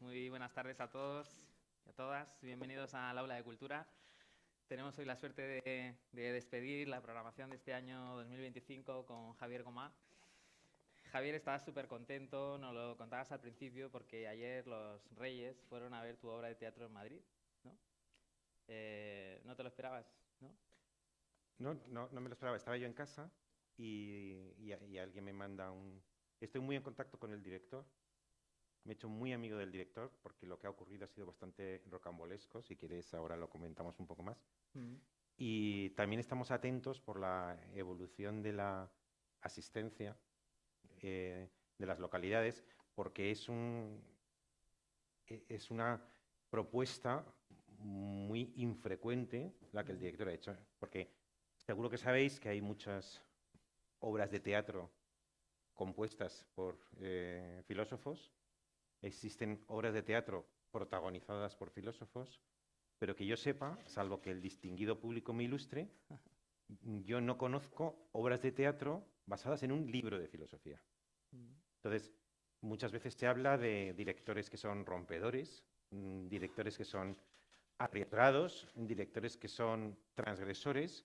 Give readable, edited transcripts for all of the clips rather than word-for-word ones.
Muy buenas tardes a todos y a todas. Bienvenidos al Aula de Cultura. Tenemos hoy la suerte de despedir la programación de este año 2025 con Javier Gomá. Javier, estabas súper contento, nos lo contabas al principio, porque ayer los Reyes fueron a ver tu obra de teatro en Madrid, ¿no? No te lo esperabas, ¿no? No me lo esperaba. Estaba yo en casa y alguien me manda un... Estoy muy en contacto con el director. Me he hecho muy amigo del director porque lo que ha ocurrido ha sido bastante rocambolesco. Si quieres, ahora lo comentamos un poco más. Mm. Y también estamos atentos por la evolución de la asistencia de las localidades, porque es una propuesta muy infrecuente la que el director ha hecho. Porque seguro que sabéis que hay muchas obras de teatro compuestas por filósofos, existen obras de teatro protagonizadas por filósofos, pero que yo sepa, salvo que el distinguido público me ilustre, yo no conozco obras de teatro basadas en un libro de filosofía. Entonces, muchas veces se habla de directores que son rompedores, directores que son arriesgados, directores que son transgresores,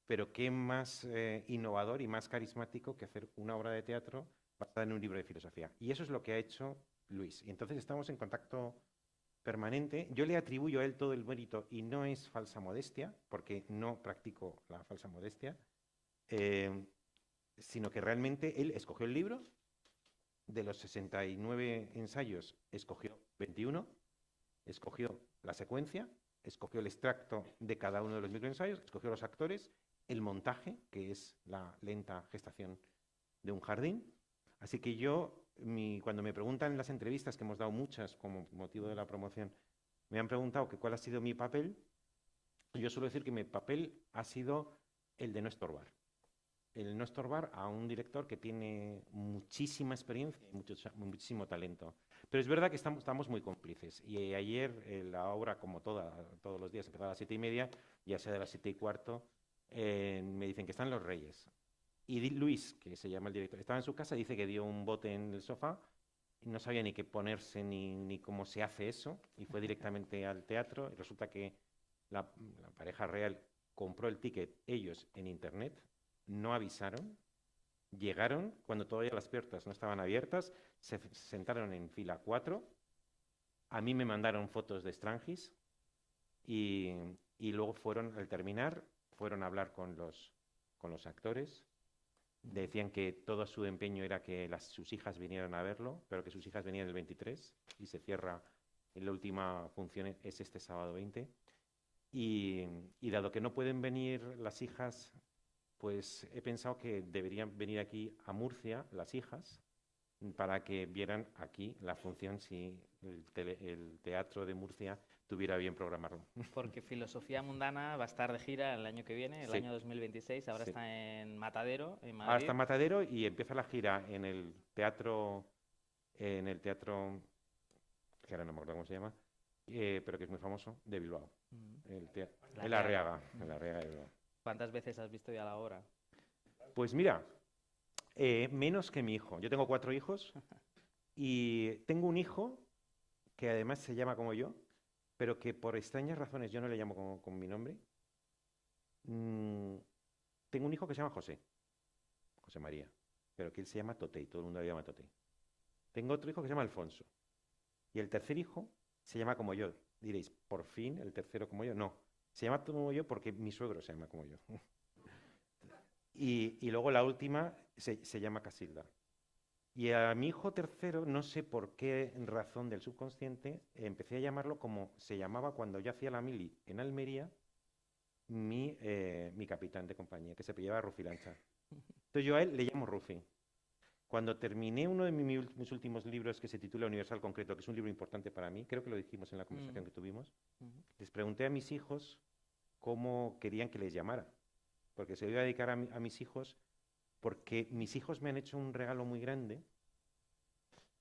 pero qué más innovador y más carismático que hacer una obra de teatro basada en un libro de filosofía. Y eso es lo que ha hecho Luis. Y entonces estamos en contacto permanente. Yo le atribuyo a él todo el mérito y no es falsa modestia, porque no practico la falsa modestia, eh, sino que realmente él escogió el libro, de los 69 ensayos escogió 21, escogió la secuencia, escogió el extracto de cada uno de los microensayos, escogió los actores, el montaje, que es la lenta gestación de un jardín. Así que cuando me preguntan en las entrevistas, que hemos dado muchas como motivo de la promoción, me han preguntado que cuál ha sido mi papel, yo suelo decir que mi papel ha sido el de no estorbar. El no estorbar a un director que tiene muchísima experiencia y muchísimo talento. Pero es verdad que estamos muy cómplices. Y ayer la obra, como todos los días, empezaba a las 7:30, ya sea de las 7:15, me dicen que están los Reyes. Y Luis, que se llama el director, estaba en su casa, dice que dio un bote en el sofá, y no sabía ni qué ponerse ni cómo se hace eso, y fue directamente al teatro. Y resulta que la pareja real compró el ticket ellos en internet, no avisaron, llegaron cuando todavía las puertas no estaban abiertas, se sentaron en fila 4, a mí me mandaron fotos de Strangis y, y luego fueron, al terminar, fueron a hablar con los actores. Decían que todo su empeño era que sus hijas vinieran a verlo, pero que sus hijas venían el 23 y se cierra, la última función es este sábado 20. Y dado que no pueden venir las hijas, pues he pensado que deberían venir aquí a Murcia, las hijas, para que vieran aquí la función si el Teatro de Murcia tuviera bien programarlo. Porque Filosofía Mundana va a estar de gira el año que viene, el Sí, año 2026. Ahora sí. está en Matadero, en Ahora está Madrid. en Matadero y empieza la gira en el teatro, que ahora no me acuerdo cómo se llama, pero que es muy famoso, de Bilbao. Mm. La El Arriaga. Arriaga, el Arriaga de Bilbao. ¿Cuántas veces has visto ya la obra? Pues mira, menos que mi hijo. Yo tengo 4 hijos y tengo un hijo que además se llama como yo, pero que por extrañas razones yo no le llamo con mi nombre. Mm, Tengo un hijo que se llama José, José María, pero que él se llama Tote y todo el mundo le llama Tote. Tengo otro hijo que se llama Alfonso. Y el tercer hijo se llama como yo. Diréis, ¿por fin el tercero como yo? No, se llama como yo porque mi suegro se llama como yo. Y luego la última se llama Casilda. Y a mi hijo tercero, no sé por qué razón del subconsciente, empecé a llamarlo como se llamaba cuando yo hacía la mili en Almería, mi capitán de compañía, que se apellidaba Rufi Lancha. Entonces yo a él le llamo Rufi. Cuando terminé uno de mis últimos libros, que se titula Universal Concreto, que es un libro importante para mí, creo que lo dijimos en la Mm. conversación que tuvimos, Mm. les pregunté a mis hijos cómo querían que les llamara, porque se lo iba a dedicar a mis hijos, porque mis hijos me han hecho un regalo muy grande,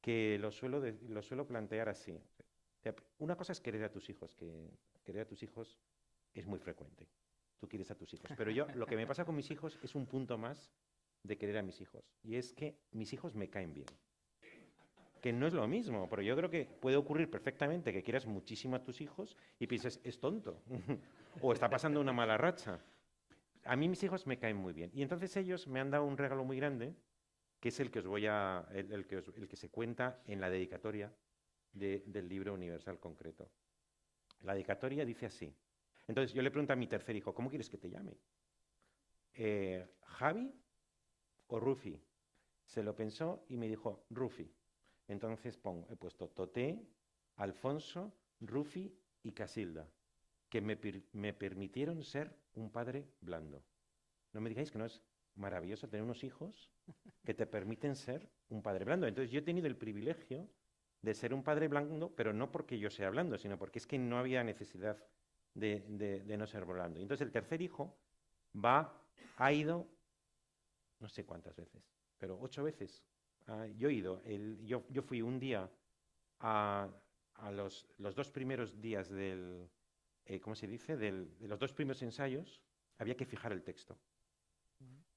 que lo suelo plantear así. O sea, una cosa es querer a tus hijos, que querer a tus hijos es muy frecuente. Tú quieres a tus hijos. Pero yo, lo que me pasa con mis hijos es un punto más de querer a mis hijos. Y es que mis hijos me caen bien. que no es lo mismo, pero yo creo que puede ocurrir perfectamente que quieras muchísimo a tus hijos y pienses, es tonto, o está pasando una mala racha. A mí mis hijos me caen muy bien. Y entonces ellos me han dado un regalo muy grande, que es el que os voy a, el que se cuenta en la dedicatoria del libro Universal Concreto. La dedicatoria dice así. Entonces yo le pregunto a mi tercer hijo, ¿cómo quieres que te llame? ¿Javi o Rufi? Se lo pensó y me dijo, Rufi. Entonces he puesto Toté, Alfonso, Rufi y Casilda, que me permitieron ser un padre blando. No me digáis que no es maravilloso tener unos hijos que te permiten ser un padre blando. Entonces yo he tenido el privilegio de ser un padre blando, pero no porque yo sea blando, sino porque es que no había necesidad de no ser blando. Y entonces el tercer hijo ha ido, no sé cuántas veces, pero 8 veces. Yo he ido, yo fui un día a los 2 primeros días del, ¿cómo se dice? De los 2 primeros ensayos, había que fijar el texto.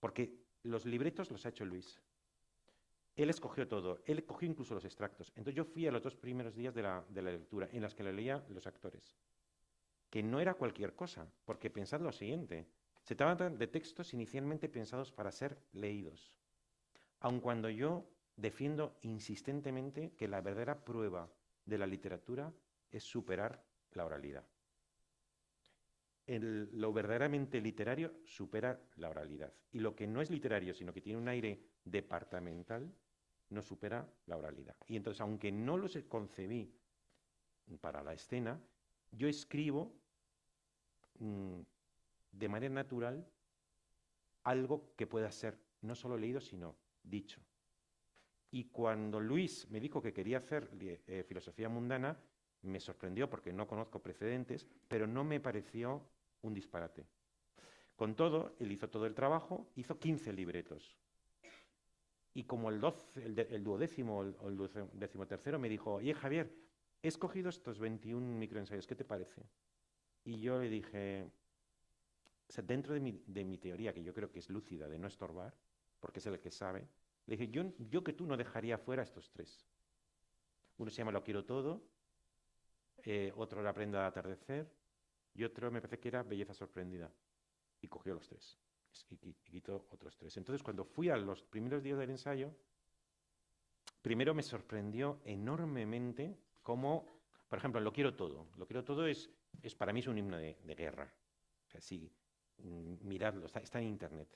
Porque los libretos los ha hecho Luis. Él escogió todo, él cogió incluso los extractos. Entonces yo fui a los 2 primeros días de la lectura, en las que lo leía los actores. Que no era cualquier cosa, porque pensad lo siguiente. Se trata de textos inicialmente pensados para ser leídos. Aun cuando yo defiendo insistentemente que la verdadera prueba de la literatura es superar la oralidad. Lo verdaderamente literario supera la oralidad. Y lo que no es literario, sino que tiene un aire departamental, no supera la oralidad. Y entonces, aunque no los concebí para la escena, yo escribo de manera natural algo que pueda ser no solo leído, sino dicho. Y cuando Luis me dijo que quería hacer filosofía mundana, me sorprendió porque no conozco precedentes, pero no me pareció un disparate. Con todo, él hizo todo el trabajo, hizo 15 libretos. Y como el 12º o el 13º me dijo, oye Javier, he escogido estos 21 microensayos, ¿qué te parece? Y yo le dije, dentro de mi teoría, que yo creo que es lúcida, de no estorbar, porque es el que sabe, le dije, yo que tú no dejaría fuera estos 3. Uno se llama Lo quiero todo, otro era Aprenda al atardecer, y otro me parece que era Belleza sorprendida. Y cogió los 3. Y quitó otros 3. Entonces, cuando fui a los primeros días del ensayo, primero me sorprendió enormemente cómo, por ejemplo, Lo quiero todo. Lo quiero todo es para mí es un himno de guerra. O sea, sí, miradlo, está en internet.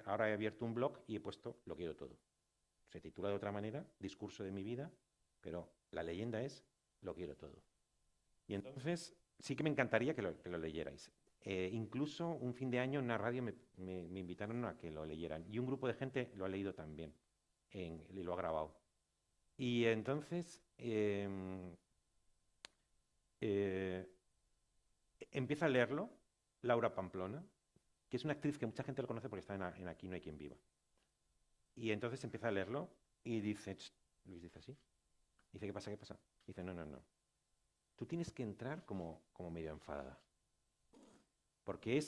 Ahora he abierto un blog y he puesto Lo quiero todo. Se titula de otra manera, Discurso de mi vida, pero la leyenda es Lo quiero todo. Y entonces sí que me encantaría que lo leyerais. Incluso un fin de año en una radio me invitaron a que lo leyeran. Y un grupo de gente lo ha leído también y lo ha grabado. Y entonces empieza a leerlo Laura Pamplona, que es una actriz que mucha gente lo conoce porque está en Aquí no hay quien viva. Y entonces empieza a leerlo y dice, Luis dice así. Dice, ¿qué pasa? ¿Qué pasa? Dice, no. Tú tienes que entrar como medio enfadada. Porque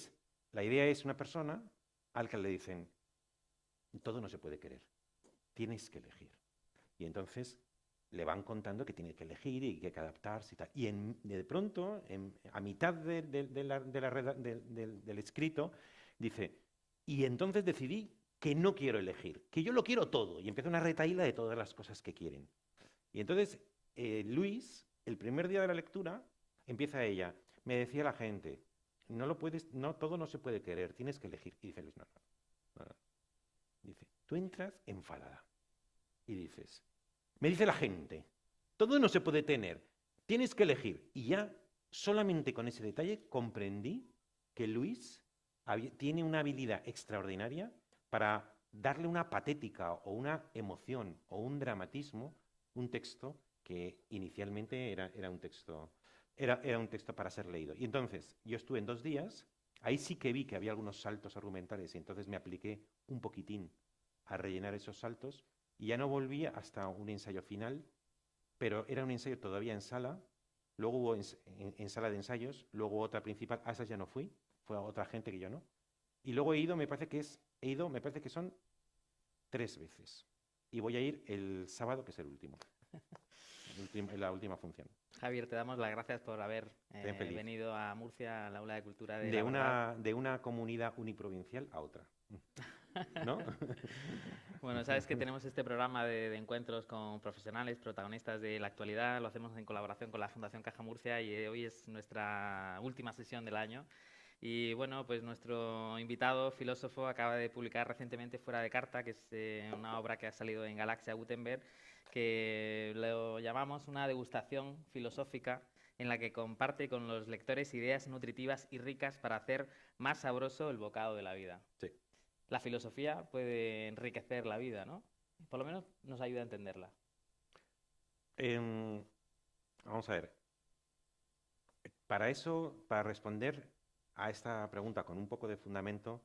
la idea es una persona al que le dicen, todo no se puede querer, tienes que elegir. Y entonces le van contando que tiene que elegir y que hay que adaptarse y tal. Y de pronto, a mitad del escrito, dice, y entonces decidí que no quiero elegir, que yo lo quiero todo. Y empieza una retahíla de todas las cosas que quieren. Y entonces Luis, el primer día de la lectura, empieza ella, me decía la gente, todo no se puede querer, tienes que elegir. Y dice Luis, no. Dice, tú entras enfadada y dices, me dice la gente, todo no se puede tener, tienes que elegir. Y ya solamente con ese detalle comprendí que Luis tiene una habilidad extraordinaria para darle una patética o una emoción o un dramatismo, un texto que inicialmente era un texto para ser leído. Y entonces yo estuve en 2 días, ahí sí que vi que había algunos saltos argumentales y entonces me apliqué un poquitín a rellenar esos saltos y ya no volví hasta un ensayo final, pero era un ensayo todavía en sala, luego hubo en sala de ensayos, luego otra principal, a esas ya no fui, fue a otra gente que yo no. Y luego me parece que son 3 veces. y voy a ir el sábado, que es el último, la última función. Javier, te damos las gracias por haber Ten feliz. venido a Murcia, al Aula de Cultura de La Verdad. De una comunidad uniprovincial a otra, ¿no? Bueno, sabes que tenemos este programa de encuentros con profesionales, protagonistas de la actualidad. Lo hacemos en colaboración con la Fundación Caja Murcia y hoy es nuestra última sesión del año. Y bueno, pues nuestro invitado, filósofo, acaba de publicar recientemente Fuera de Carta, que es una obra que ha salido en Galaxia Gutenberg, que lo llamamos una degustación filosófica en la que comparte con los lectores ideas nutritivas y ricas para hacer más sabroso el bocado de la vida. Sí. La filosofía puede enriquecer la vida, ¿no? Por lo menos nos ayuda a entenderla. Vamos a ver. Para eso, para responder a esta pregunta con un poco de fundamento,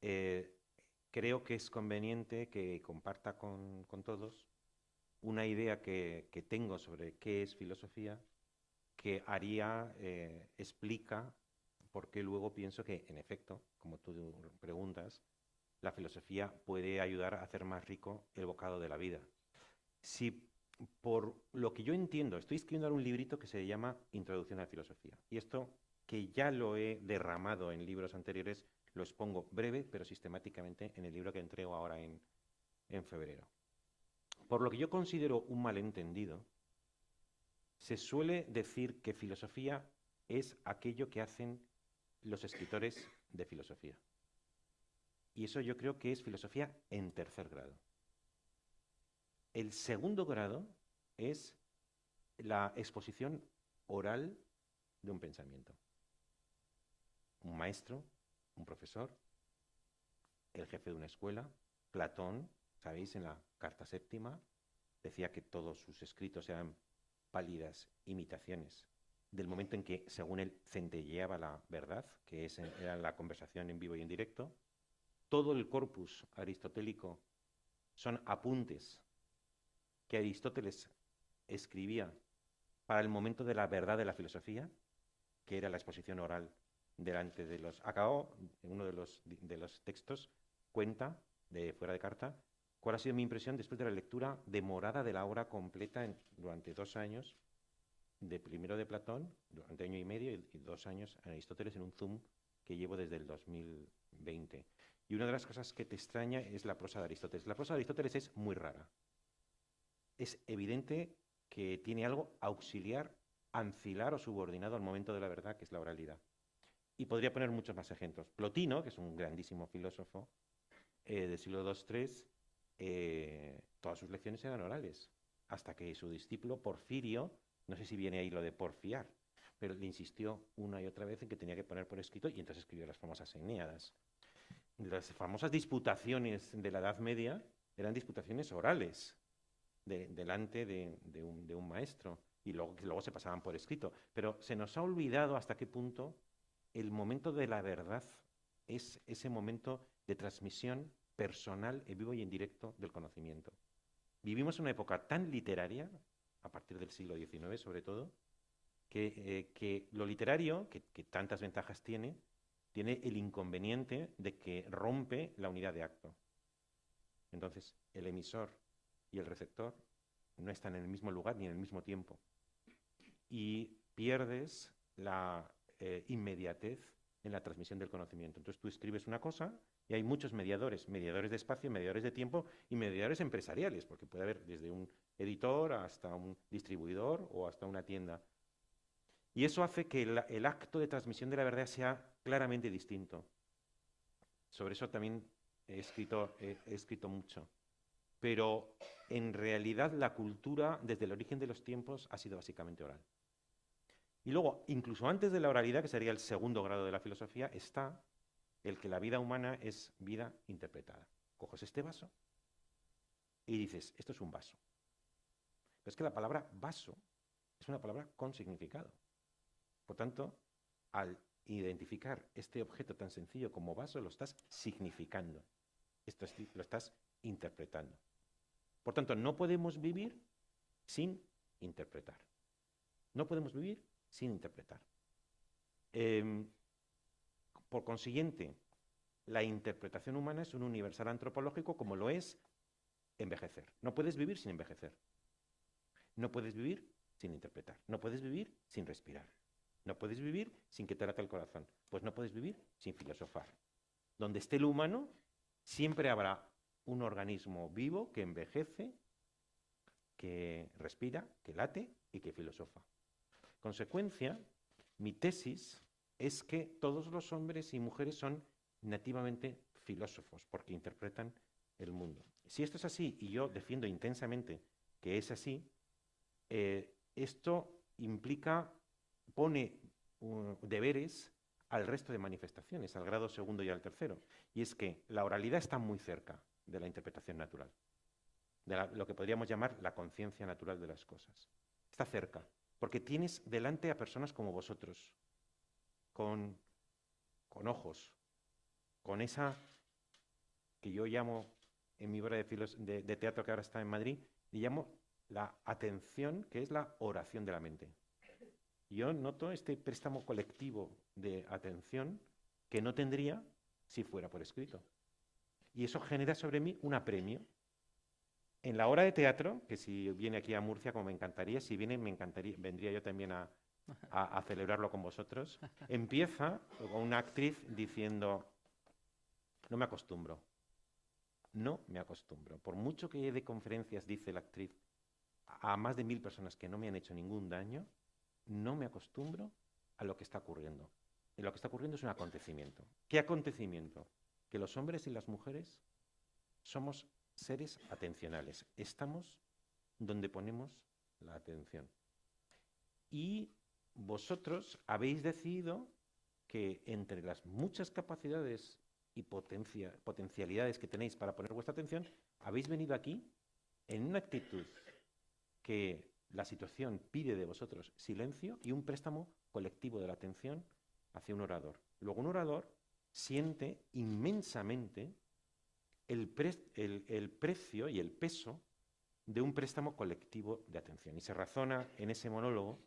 creo que es conveniente que comparta con todos una idea que tengo sobre qué es filosofía, que explica por qué luego pienso que, en efecto, como tú preguntas, la filosofía puede ayudar a hacer más rico el bocado de la vida. Si por lo que yo entiendo, estoy escribiendo ahora un librito que se llama Introducción a la Filosofía, y esto, que ya lo he derramado en libros anteriores, lo expongo breve pero sistemáticamente en el libro que entrego ahora en febrero. Por lo que yo considero un malentendido, se suele decir que filosofía es aquello que hacen los escritores de filosofía. Y eso yo creo que es filosofía en tercer grado. El segundo grado es la exposición oral de un pensamiento. Un maestro, un profesor, el jefe de una escuela, Platón, sabéis, en la Carta Séptima, decía que todos sus escritos eran pálidas imitaciones del momento en que, según él, centelleaba la verdad, que era la conversación en vivo y en directo. Todo el corpus aristotélico son apuntes que Aristóteles escribía para el momento de la verdad de la filosofía, que era la exposición oral delante de los... Acabó, en uno de los textos, cuenta, de Fuera de Carta, cuál ha sido mi impresión después de la lectura demorada de la obra completa durante 2 años, primero de Platón, durante 1 año y medio, y 2 años en Aristóteles, en un Zoom que llevo desde el 2020. Y una de las cosas que te extraña es la prosa de Aristóteles. La prosa de Aristóteles es muy rara. Es evidente que tiene algo auxiliar, ancilar o subordinado al momento de la verdad, que es la oralidad. Y podría poner muchos más ejemplos. Plotino, que es un grandísimo filósofo del siglo II-III, todas sus lecciones eran orales, hasta que su discípulo Porfirio, no sé si viene ahí lo de porfiar, pero le insistió una y otra vez en que tenía que poner por escrito, y entonces escribió las famosas Eneadas. Las famosas disputaciones de la Edad Media eran disputaciones orales, delante de un maestro, y luego se pasaban por escrito. Pero se nos ha olvidado hasta qué punto el momento de la verdad es ese momento de transmisión personal, en vivo y en directo, del conocimiento. Vivimos una época tan literaria, a partir del siglo XIX sobre todo, que lo literario, que tantas ventajas tiene el inconveniente de que rompe la unidad de acto. Entonces, el emisor y el receptor no están en el mismo lugar ni en el mismo tiempo. Y pierdes la inmediatez en la transmisión del conocimiento. Entonces tú escribes una cosa y hay muchos mediadores de espacio, mediadores de tiempo y mediadores empresariales, porque puede haber desde un editor hasta un distribuidor o hasta una tienda. Y eso hace que el acto de transmisión de la verdad sea claramente distinto. Sobre eso también he escrito mucho. Pero en realidad la cultura, desde el origen de los tiempos, ha sido básicamente oral. Y luego, incluso antes de la oralidad, que sería el segundo grado de la filosofía, está el que la vida humana es vida interpretada. Coges este vaso y dices, esto es un vaso. Pero es que la palabra vaso es una palabra con significado. Por tanto, al identificar este objeto tan sencillo como vaso, lo estás significando. Lo estás interpretando. Por tanto, no podemos vivir sin interpretar. No podemos vivir sin interpretar. Por consiguiente, la interpretación humana es un universal antropológico, como lo es envejecer. No puedes vivir sin envejecer. No puedes vivir sin interpretar. No puedes vivir sin respirar. No puedes vivir sin que te lata el corazón. Pues no puedes vivir sin filosofar. Donde esté el humano, siempre habrá un organismo vivo que envejece, que respira, que late y que filosofa. Consecuencia, mi tesis es que todos los hombres y mujeres son nativamente filósofos, porque interpretan el mundo. Si esto es así, y yo defiendo intensamente que es así, esto pone deberes al resto de manifestaciones, al grado segundo y al tercero. Y es que la oralidad está muy cerca de la interpretación natural, de lo que podríamos llamar la conciencia natural de las cosas. Está cerca, porque tienes delante a personas como vosotros, con ojos, con esa que yo llamo, en mi obra de teatro que ahora está en Madrid, le llamo la atención, que es la oración de la mente. Yo noto este préstamo colectivo de atención que no tendría si fuera por escrito. Y eso genera sobre mí un apremio. En la obra de teatro, que si viene aquí a Murcia, como me encantaría, si viene, me encantaría, vendría yo también a celebrarlo con vosotros, empieza con una actriz diciendo: no me acostumbro. No me acostumbro. Por mucho que de conferencias, dice la actriz, a más de 1000 personas que no me han hecho ningún daño, no me acostumbro a lo que está ocurriendo. Y lo que está ocurriendo es un acontecimiento. ¿Qué acontecimiento? Que los hombres y las mujeres somos seres atencionales. Estamos donde ponemos la atención. Y vosotros habéis decidido que entre las muchas capacidades y potencialidades que tenéis para poner vuestra atención, habéis venido aquí en una actitud que la situación pide de vosotros silencio y un préstamo colectivo de la atención hacia un orador. Luego un orador siente inmensamente el precio y el peso de un préstamo colectivo de atención. Y se razona en ese monólogo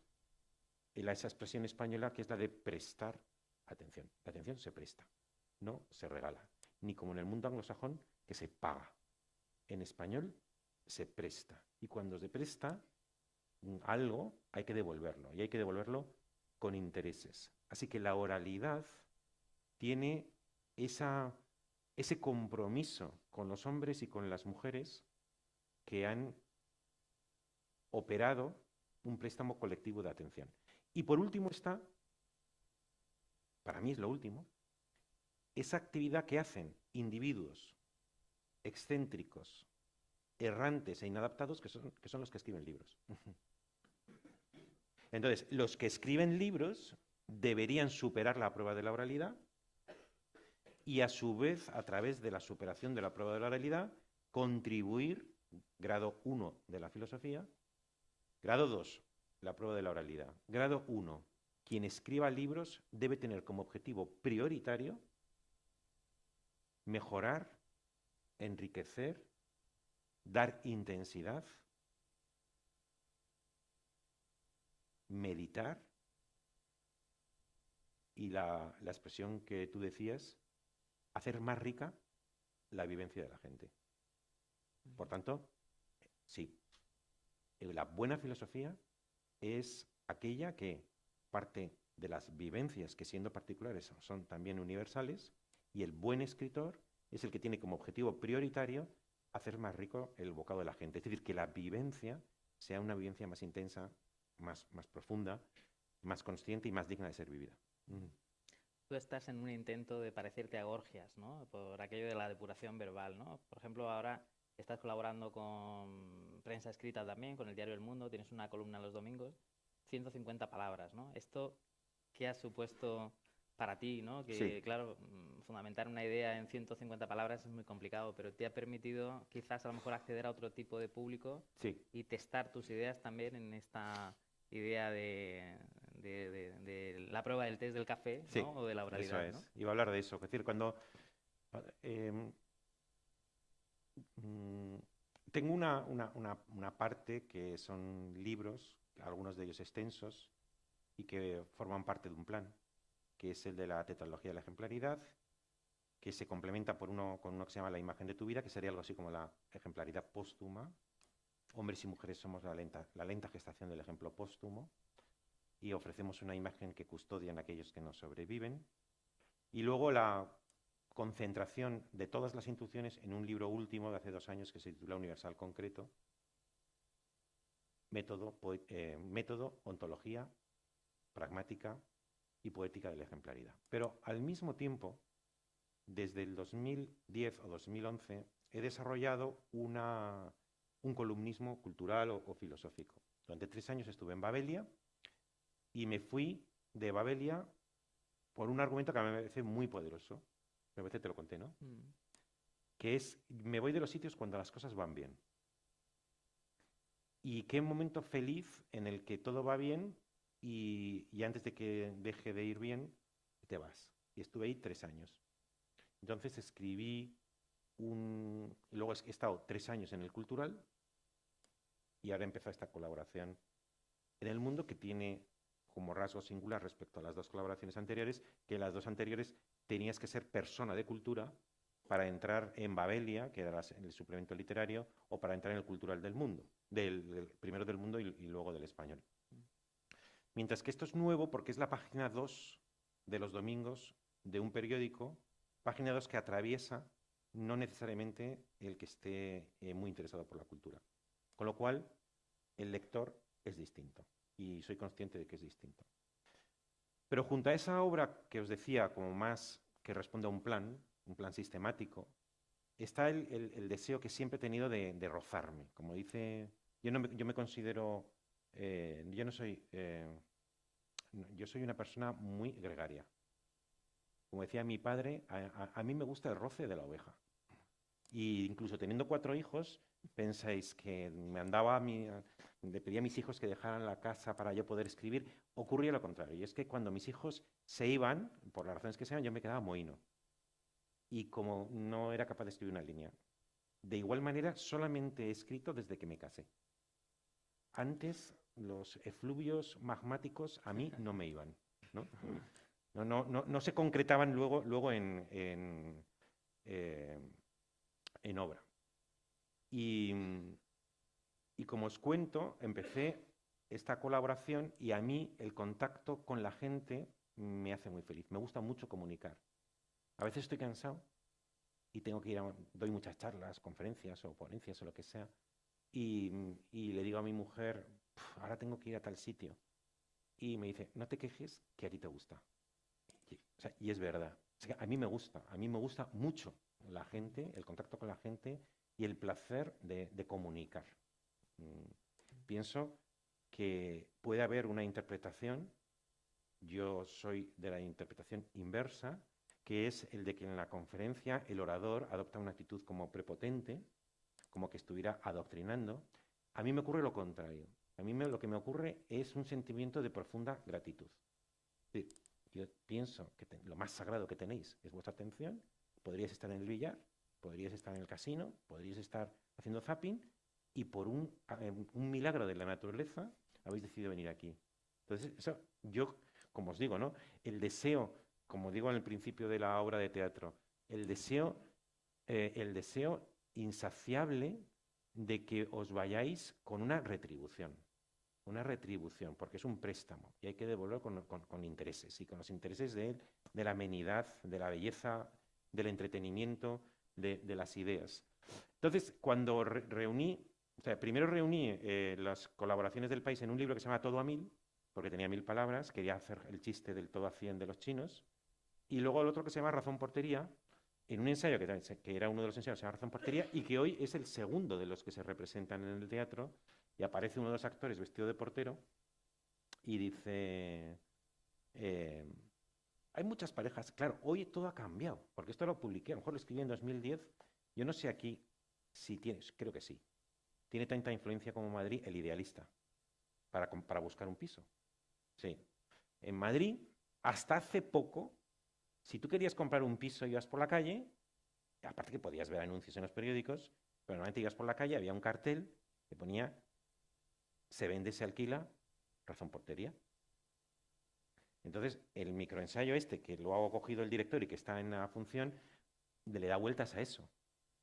esa expresión española que es la de prestar atención. La atención se presta, no se regala. Ni como en el mundo anglosajón, que se paga. En español se presta. Y cuando se presta algo, hay que devolverlo. Y hay que devolverlo con intereses. Así que la oralidad tiene ese compromiso con los hombres y con las mujeres que han operado un préstamo colectivo de atención. Y por último está, para mí es lo último, esa actividad que hacen individuos excéntricos, errantes e inadaptados, que son los que escriben libros. Entonces, los que escriben libros deberían superar la prueba de la oralidad y, a su vez, a través de la superación de la prueba de la oralidad, contribuir, grado 1 de la filosofía, grado 2, la prueba de la oralidad. Grado 1, quien escriba libros debe tener como objetivo prioritario mejorar, enriquecer, dar intensidad, meditar y la expresión que tú decías, hacer más rica la vivencia de la gente. Por tanto, sí, la buena filosofía es aquella que parte de las vivencias que, siendo particulares, son también universales, y el buen escritor es el que tiene como objetivo prioritario hacer más rico el bocado de la gente. Es decir, que la vivencia sea una vivencia más intensa, más profunda, más consciente y más digna de ser vivida. Tú estás en un intento de parecerte a Gorgias, ¿no? Por aquello de la depuración verbal, ¿no? Por ejemplo, ahora estás colaborando con prensa escrita también, con el diario El Mundo, tienes una columna los domingos, 150 palabras, ¿no? ¿Esto qué ha supuesto para ti, ¿no? Que, sí, claro, fundamentar una idea en 150 palabras es muy complicado, pero te ha permitido quizás a lo mejor acceder a otro tipo de público sí, y testar tus ideas también en esta idea de la prueba del test del café, ¿no? sí, O de la oralidad, eso es. ¿no? Iba a hablar de eso. Es decir, cuando tengo una parte que son libros, algunos de ellos extensos, y que forman parte de un plan, que es el de la tetralogía de la ejemplaridad, que se complementa con uno que se llama La imagen de tu vida, que sería algo así como la ejemplaridad póstuma. Hombres y mujeres somos la lenta gestación del ejemplo póstumo, y ofrecemos una imagen que custodian aquellos que nos sobreviven. Y luego la concentración de todas las intuiciones en un libro último de hace 2 años que se titula Universal Concreto, método, ontología, pragmática y poética de la ejemplaridad. Pero al mismo tiempo, desde el 2010 o 2011, he desarrollado un columnismo cultural o filosófico. Durante 3 años estuve en Babelia y me fui de Babelia por un argumento que a mí me parece muy poderoso. A veces te lo conté, ¿no? Que es, me voy de los sitios cuando las cosas van bien. Y qué momento feliz en el que todo va bien y antes de que deje de ir bien, te vas. Y estuve ahí 3 años. Entonces escribí luego he estado 3 años en el Cultural y ahora empezó esta colaboración en El Mundo, que tiene como rasgo singular respecto a las 2 colaboraciones anteriores, que las 2 anteriores tenías que ser persona de cultura para entrar en Babelia, que era el suplemento literario, o para entrar en el Cultural del Mundo, primero del Mundo y luego del Español. Mientras que esto es nuevo porque es la página 2 de los domingos de un periódico, página 2 que atraviesa no necesariamente el que esté muy interesado por la cultura. Con lo cual, el lector es distinto y soy consciente de que es distinto. Pero junto a esa obra que os decía, como más que responde a un plan sistemático, está el deseo que siempre he tenido de rozarme. Como dice, yo me considero, yo soy una persona muy gregaria. Como decía mi padre, a mí me gusta el roce de la oveja. Y incluso teniendo 4 hijos, pensáis que le pedía a mis hijos que dejaran la casa para yo poder escribir. Ocurría lo contrario, y es que cuando mis hijos se iban, por las razones que sean, yo me quedaba mohino. Y como no era capaz de escribir una línea. De igual manera, solamente he escrito desde que me casé. Antes, los efluvios magmáticos a mí no me iban, ¿no? No se concretaban luego en obra. Y como os cuento, empecé esta colaboración y a mí el contacto con la gente me hace muy feliz. Me gusta mucho comunicar. A veces estoy cansado y tengo que doy muchas charlas, conferencias o ponencias o lo que sea, y le digo a mi mujer, ahora tengo que ir a tal sitio. Y me dice, no te quejes, que a ti te gusta. Y es verdad. O sea, a mí me gusta mucho la gente, el contacto con la gente y el placer de comunicar. Pienso que puede haber una interpretación, yo soy de la interpretación inversa, que es el de que en la conferencia el orador adopta una actitud como prepotente, como que estuviera adoctrinando. A mí me ocurre lo contrario. A mí lo que me ocurre es un sentimiento de profunda gratitud. Sí, yo pienso que lo más sagrado que tenéis es vuestra atención. Podríais estar en el billar, podríais estar en el casino, podríais estar haciendo zapping y por un milagro de la naturaleza habéis decidido venir aquí. Entonces, eso, yo, como os digo, ¿no? El deseo, como digo en el principio de la obra de teatro, el deseo insaciable de que os vayáis con una retribución, porque es un préstamo y hay que devolverlo con intereses, y con los intereses de la amenidad, de la belleza, del entretenimiento, de las ideas. Entonces, cuando primero reuní las colaboraciones del país en un libro que se llama Todo a 1000, porque tenía 1000 palabras, quería hacer el chiste del todo a 100 de los chinos, y luego el otro que se llama Razón Portería, en un ensayo que era uno de los ensayos que se llama Razón Portería, y que hoy es el segundo de los que se representan en el teatro, y aparece uno de los actores vestido de portero y dice, hay muchas parejas, claro, hoy todo ha cambiado, porque esto lo publiqué, a lo mejor lo escribí en 2010, yo no sé aquí si tienes, creo que sí, tiene tanta influencia como Madrid El Idealista, para buscar un piso. Sí, en Madrid, hasta hace poco, si tú querías comprar un piso y ibas por la calle, aparte que podías ver anuncios en los periódicos, pero normalmente ibas por la calle, había un cartel que ponía se vende, se alquila, Razón Portería. Entonces, el microensayo que lo ha cogido el director y que está en la función, le da vueltas a eso,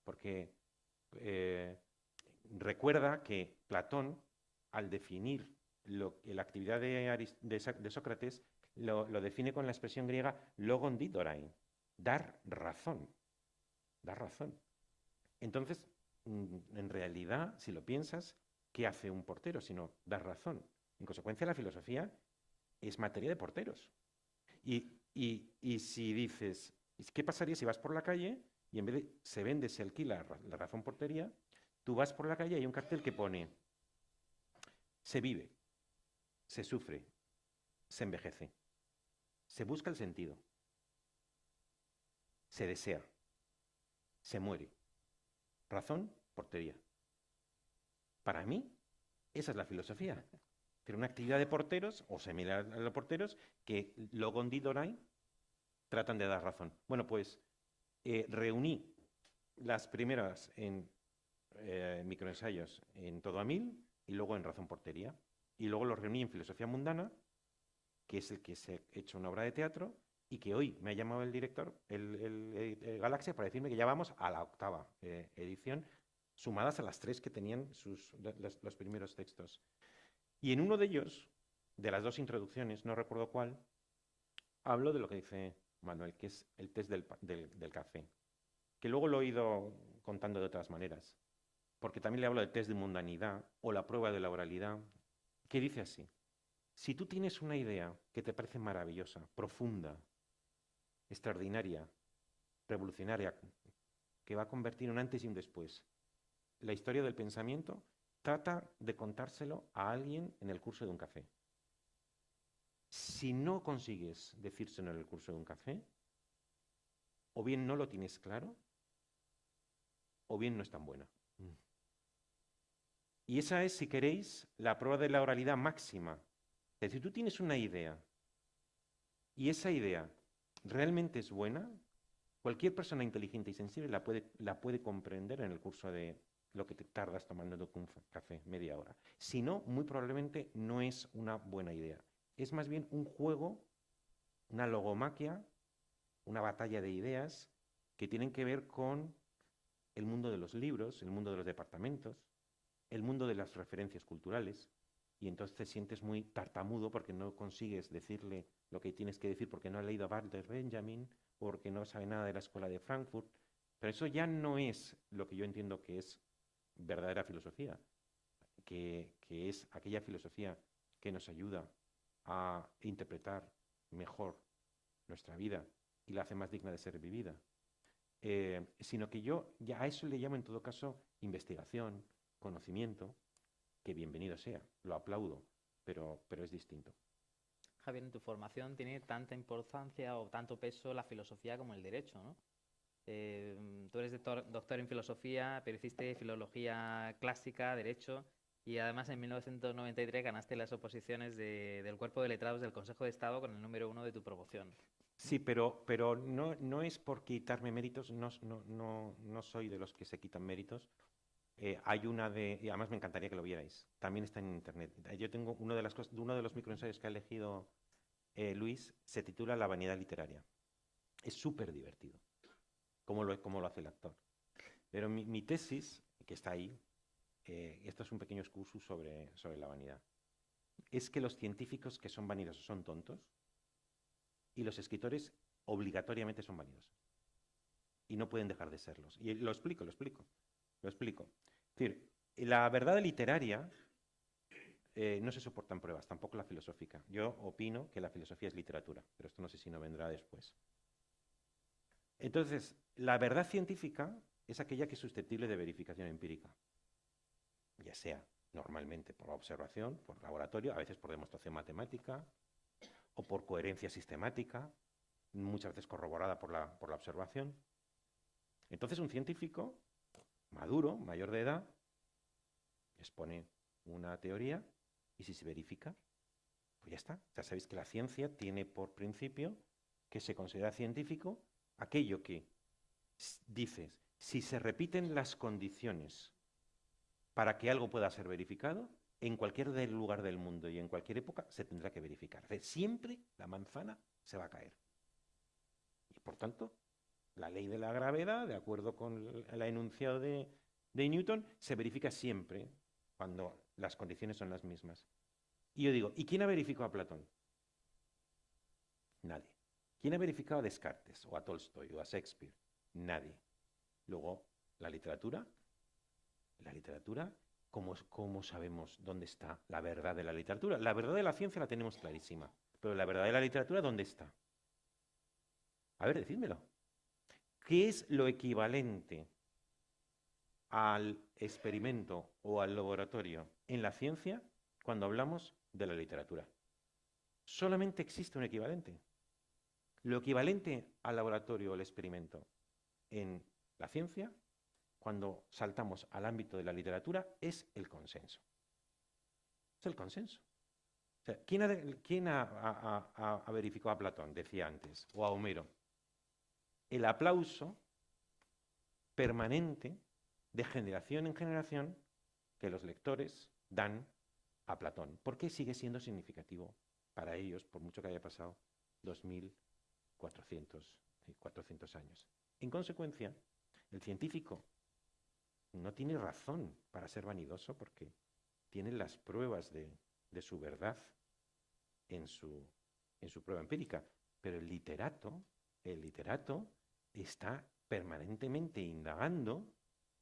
porque recuerda que Platón, al definir la actividad de Sócrates, lo define con la expresión griega logon didorain, dar razón, dar razón. Entonces, en realidad, si lo piensas, ¿qué hace un portero sino dar razón? En consecuencia, la filosofía es materia de porteros. Y si dices, ¿qué pasaría si vas por la calle y en vez de se vende, se alquila la razón portería, tú vas por la calle y hay un cartel que pone, se vive, se sufre, se envejece, se busca el sentido, se desea, se muere. Razón, portería. Para mí, esa es la filosofía. Pero una actividad de porteros, o similar a los porteros, que logon didorai tratan de dar razón. Bueno, pues reuní las primeras en microensayos en Todo a Mil y luego en Razón Portería. Y luego los reuní en Filosofía Mundana, que es el que se ha hecho una obra de teatro, y que hoy me ha llamado el director, el Galaxia, para decirme que ya vamos a la 8ª edición, sumadas a las 3 que tenían los primeros textos. Y en uno de ellos, de las 2 introducciones, no recuerdo cuál, hablo de lo que dice Manuel, que es el test del café, que luego lo he ido contando de otras maneras, porque también le hablo del test de mundanidad o la prueba de la oralidad, que dice así: si tú tienes una idea que te parece maravillosa, profunda, extraordinaria, revolucionaria, que va a convertir un antes y un después la historia del pensamiento, trata de contárselo a alguien en el curso de un café. Si no consigues decírselo en el curso de un café, o bien no lo tienes claro, o bien no es tan buena. Y esa es, si queréis, la prueba de la oralidad máxima. Es decir, tú tienes una idea y esa idea realmente es buena, cualquier persona inteligente y sensible la puede comprender en el curso de lo que te tardas tomando un café, media hora. Si no, muy probablemente no es una buena idea. Es más bien un juego, una logomaquia, una batalla de ideas que tienen que ver con el mundo de los libros, el mundo de los departamentos, el mundo de las referencias culturales, y entonces te sientes muy tartamudo porque no consigues decirle lo que tienes que decir porque no has leído a Walter Benjamin, porque no sabe nada de la escuela de Frankfurt. Pero eso ya no es lo que yo entiendo que es verdadera filosofía, que es aquella filosofía que nos ayuda a interpretar mejor nuestra vida y la hace más digna de ser vivida. Sino que yo ya a eso le llamo en todo caso investigación, conocimiento, que bienvenido sea, lo aplaudo, pero es distinto. Javier, en tu formación tiene tanta importancia o tanto peso la filosofía como el derecho, ¿no? Tú eres doctor en filosofía, pero hiciste filología clásica, derecho, y además en 1993 ganaste las oposiciones del Cuerpo de Letrados del Consejo de Estado con el número 1 de tu promoción. Sí, pero no es por quitarme méritos, no soy de los que se quitan méritos. Hay una y además me encantaría que lo vierais, también está en internet. Yo tengo uno de los microensayos que ha elegido Luis, se titula La vanidad literaria. Es súper divertido, como lo hace el actor. Pero mi tesis, que está ahí, esto es un pequeño excursus sobre la vanidad, es que los científicos que son vanidosos son tontos y los escritores obligatoriamente son vanidosos. Y no pueden dejar de serlos. Y lo explico. Es decir, la verdad literaria no se soportan pruebas, tampoco la filosófica. Yo opino que la filosofía es literatura, pero esto no sé si no vendrá después. Entonces, la verdad científica es aquella que es susceptible de verificación empírica, ya sea normalmente por observación, por laboratorio, a veces por demostración matemática o por coherencia sistemática, muchas veces corroborada por la observación. Entonces, un científico maduro, mayor de edad, expone una teoría y si se verifica, pues ya está. Ya sabéis que la ciencia tiene por principio que se considera científico aquello que dices, si se repiten las condiciones para que algo pueda ser verificado, en cualquier lugar del mundo y en cualquier época se tendrá que verificar. Siempre la manzana se va a caer. Y por tanto, la ley de la gravedad, de acuerdo con el enunciado de Newton, se verifica siempre cuando las condiciones son las mismas. Y yo digo, ¿y quién ha verificado a Platón? Nadie. ¿Quién ha verificado a Descartes, o a Tolstoy, o a Shakespeare? Nadie. Luego, la literatura, ¿cómo sabemos dónde está la verdad de la literatura? La verdad de la ciencia la tenemos clarísima, pero la verdad de la literatura, ¿dónde está? A ver, decídmelo. ¿Qué es lo equivalente al experimento o al laboratorio en la ciencia cuando hablamos de la literatura? Solamente existe un equivalente. Lo equivalente al laboratorio o al experimento en la ciencia, cuando saltamos al ámbito de la literatura, es el consenso. Es el consenso. O sea, ¿quién ha verificado a Platón, decía antes, o a Homero? El aplauso permanente de generación en generación que los lectores dan a Platón. ¿Por qué sigue siendo significativo para ellos, por mucho que haya pasado 2400 años? En consecuencia, el científico no tiene razón para ser vanidoso porque tiene las pruebas de su verdad en su prueba empírica. Pero el literato está permanentemente indagando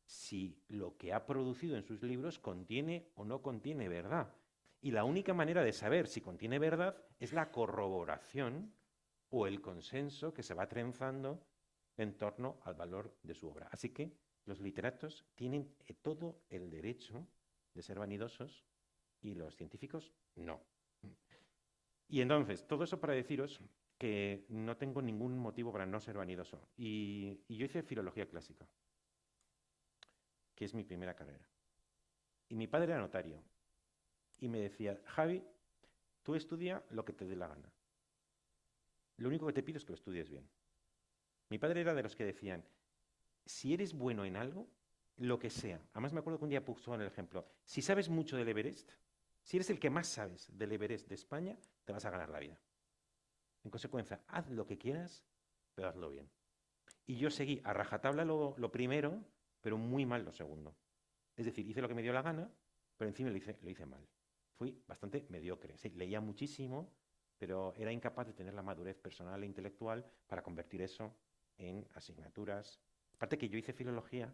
si lo que ha producido en sus libros contiene o no contiene verdad. Y la única manera de saber si contiene verdad es la corroboración o el consenso que se va trenzando en torno al valor de su obra. Así que los literatos tienen todo el derecho de ser vanidosos y los científicos no. Y entonces, todo eso para deciros que no tengo ningún motivo para no ser vanidoso. Y yo hice filología clásica, que es mi primera carrera. Y mi padre era notario. Y me decía, Javi, tú estudia lo que te dé la gana. Lo único que te pido es que lo estudies bien. Mi padre era de los que decían, si eres bueno en algo, lo que sea. Además me acuerdo que un día puso en el ejemplo, si sabes mucho del Everest, si eres el que más sabes del Everest de España, te vas a ganar la vida. En consecuencia, haz lo que quieras, pero hazlo bien. Y yo seguí a rajatabla lo primero, pero muy mal lo segundo. Es decir, hice lo que me dio la gana, pero encima lo hice mal. Fui bastante mediocre. Sí, leía muchísimo, pero era incapaz de tener la madurez personal e intelectual para convertir eso en asignaturas. Aparte que yo hice filología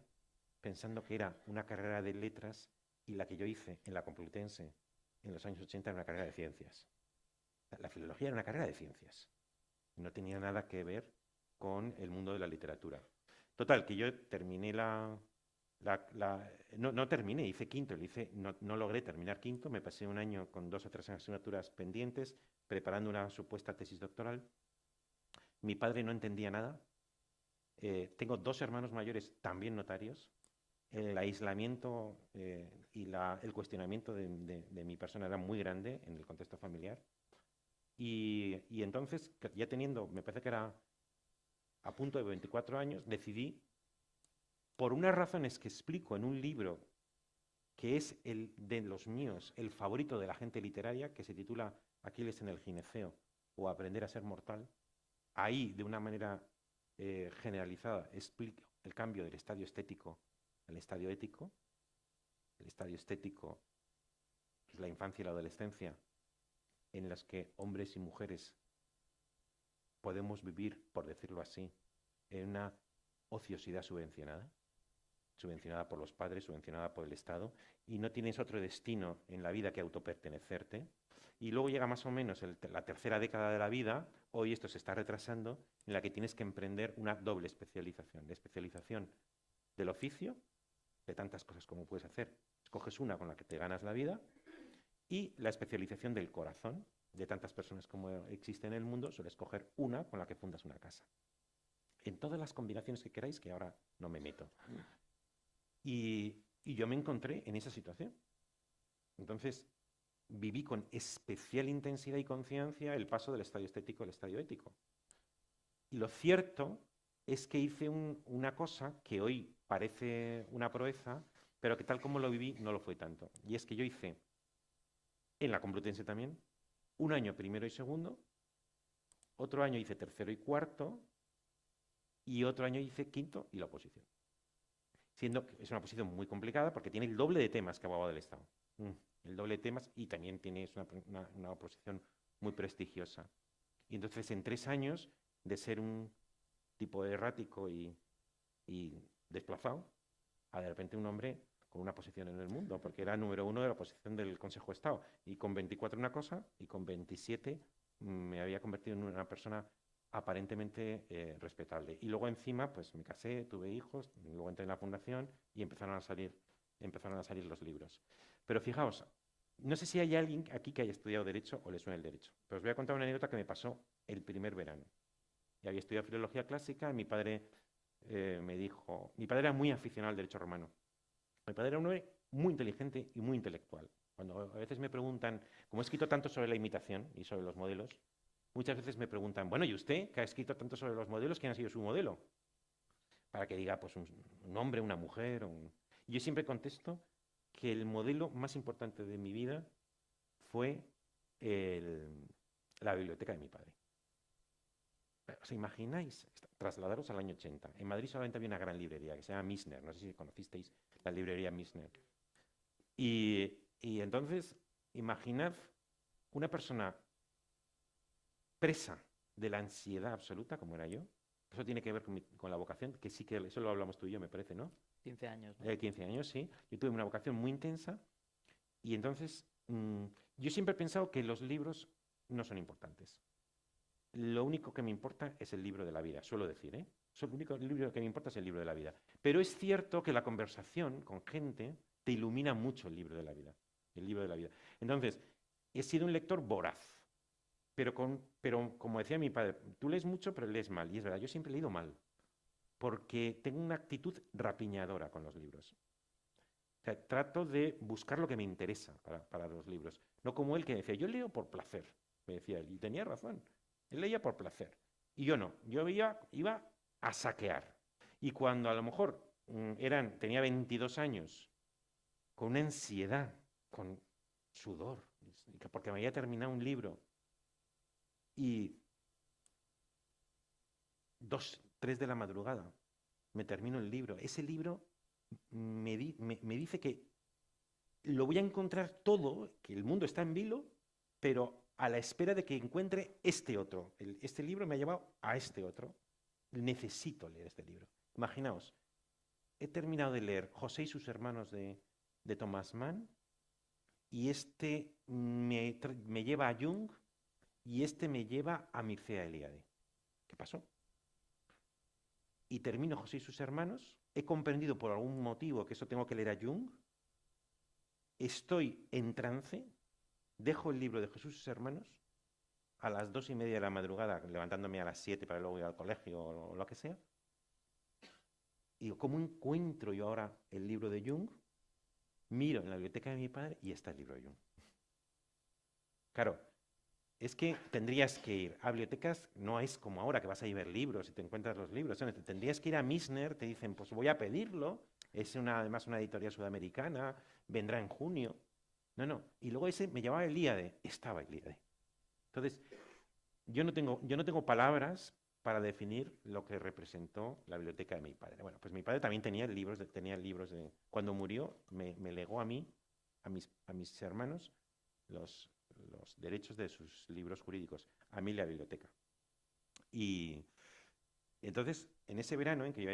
pensando que era una carrera de letras y la que yo hice en la Complutense en los años 80 era una carrera de ciencias. La filología era una carrera de ciencias. No tenía nada que ver con el mundo de la literatura. Total, que yo terminé no terminé, hice quinto, no logré terminar quinto, me pasé un año con 2 o 3 asignaturas pendientes, preparando una supuesta tesis doctoral. Mi padre no entendía nada. Tengo 2 hermanos mayores, también notarios. El aislamiento y el cuestionamiento de mi persona era muy grande en el contexto familiar. Y entonces, ya teniendo, me parece que era a punto de 24 años, decidí, por unas razones que explico en un libro que es el de los míos, el favorito de la gente literaria, que se titula Aquiles en el gineceo o Aprender a ser mortal. Ahí, de una manera generalizada, explico el cambio del estadio estético al estadio ético. El estadio estético es la infancia y la adolescencia, en las que hombres y mujeres podemos vivir, por decirlo así, en una ociosidad subvencionada por los padres, subvencionada por el Estado, y no tienes otro destino en la vida que autopertenecerte. Y luego llega más o menos la tercera década de la vida, hoy esto se está retrasando, en la que tienes que emprender una doble especialización. La especialización del oficio, de tantas cosas como puedes hacer. Escoges una con la que te ganas la vida, y la especialización del corazón, de tantas personas como existen en el mundo, suele escoger una con la que fundas una casa. En todas las combinaciones que queráis, que ahora no me meto. Y yo me encontré en esa situación. Entonces, viví con especial intensidad y conciencia el paso del estadio estético al estadio ético. Y lo cierto es que hice una cosa que hoy parece una proeza, pero que tal como lo viví no lo fue tanto. Y es que yo hice, en la Complutense también, un año primero y segundo, otro año hice tercero y cuarto, y otro año hice quinto y la oposición. Siendo que es una oposición muy complicada porque tiene el doble de temas que abogado del Estado. El doble de temas y también tiene una oposición muy prestigiosa. Y entonces en 3 años, de ser un tipo errático y desplazado, a de repente un hombre con una posición en el mundo, porque era número 1 de la posición del Consejo de Estado. Y con 24 una cosa, y con 27 me había convertido en una persona aparentemente respetable. Y luego encima, pues me casé, tuve hijos, luego entré en la fundación y empezaron a salir los libros. Pero fijaos, no sé si hay alguien aquí que haya estudiado Derecho o le suene el Derecho, pero os voy a contar una anécdota que me pasó el primer verano. Y había estudiado Filología Clásica y mi padre me dijo... Mi padre era muy aficionado al Derecho romano. Mi padre era un hombre muy inteligente y muy intelectual. Cuando a veces me preguntan, como he escrito tanto sobre la imitación y sobre los modelos, muchas veces me preguntan, bueno, ¿y usted, que ha escrito tanto sobre los modelos, quién ha sido su modelo? Para que diga, pues, un hombre, una mujer. Y yo siempre contesto que el modelo más importante de mi vida fue la biblioteca de mi padre. ¿Os imagináis? Trasladaros al año 80. En Madrid solamente había una gran librería que se llama Missner. No sé si conocisteis la librería Missner. Y entonces, imaginad una persona presa de la ansiedad absoluta, como era yo. Eso tiene que ver con la vocación, que sí que eso lo hablamos tú y yo, me parece, ¿no? 15 años, ¿no? 15 años, sí. Yo tuve una vocación muy intensa y entonces yo siempre he pensado que los libros no son importantes. Lo único que me importa es el libro de la vida, suelo decir, ¿eh? El único libro que me importa es el libro de la vida. Pero es cierto que la conversación con gente te ilumina mucho el libro de la vida. El libro de la vida. Entonces, he sido un lector voraz. Pero como decía mi padre, tú lees mucho, pero lees mal. Y es verdad, yo siempre he leído mal. Porque tengo una actitud rapiñadora con los libros. O sea, trato de buscar lo que me interesa para los libros. No como él que decía, yo leo por placer, me decía él. Y tenía razón. Él leía por placer. Y yo no. Yo iba a saquear. Y cuando a lo mejor tenía 22 años, con una ansiedad, con sudor, porque me había terminado un libro, y 2, 3 de la madrugada me termino el libro. Ese libro me dice que lo voy a encontrar todo, que el mundo está en vilo, pero a la espera de que encuentre este otro. Este libro me ha llevado a este otro. Necesito leer este libro. Imaginaos, he terminado de leer José y sus hermanos de Thomas Mann, y este me lleva a Jung, y este me lleva a Mircea Eliade. ¿Qué pasó? Y termino José y sus hermanos, he comprendido por algún motivo que eso tengo que leer a Jung, estoy en trance, dejo el libro de Jesús y sus hermanos a las 2:30 de la madrugada, levantándome a las 7 para luego ir al colegio o lo que sea. Y digo, ¿cómo encuentro yo ahora el libro de Jung? Miro en la biblioteca de mi padre y está el libro de Jung. Claro, es que tendrías que ir a bibliotecas, no es como ahora que vas a ir a ver libros y te encuentras los libros. Tendrías que ir a Missner, te dicen, pues voy a pedirlo, es además una editorial sudamericana, vendrá en junio. No. Y luego ese me llevaba Eliade, estaba Eliade. Entonces, yo no tengo palabras para definir lo que representó la biblioteca de mi padre. Bueno, pues mi padre también tenía libros de cuando murió, me legó a mí, a mis hermanos, los derechos de sus libros jurídicos, a mí la biblioteca. Y entonces, en ese verano en que yo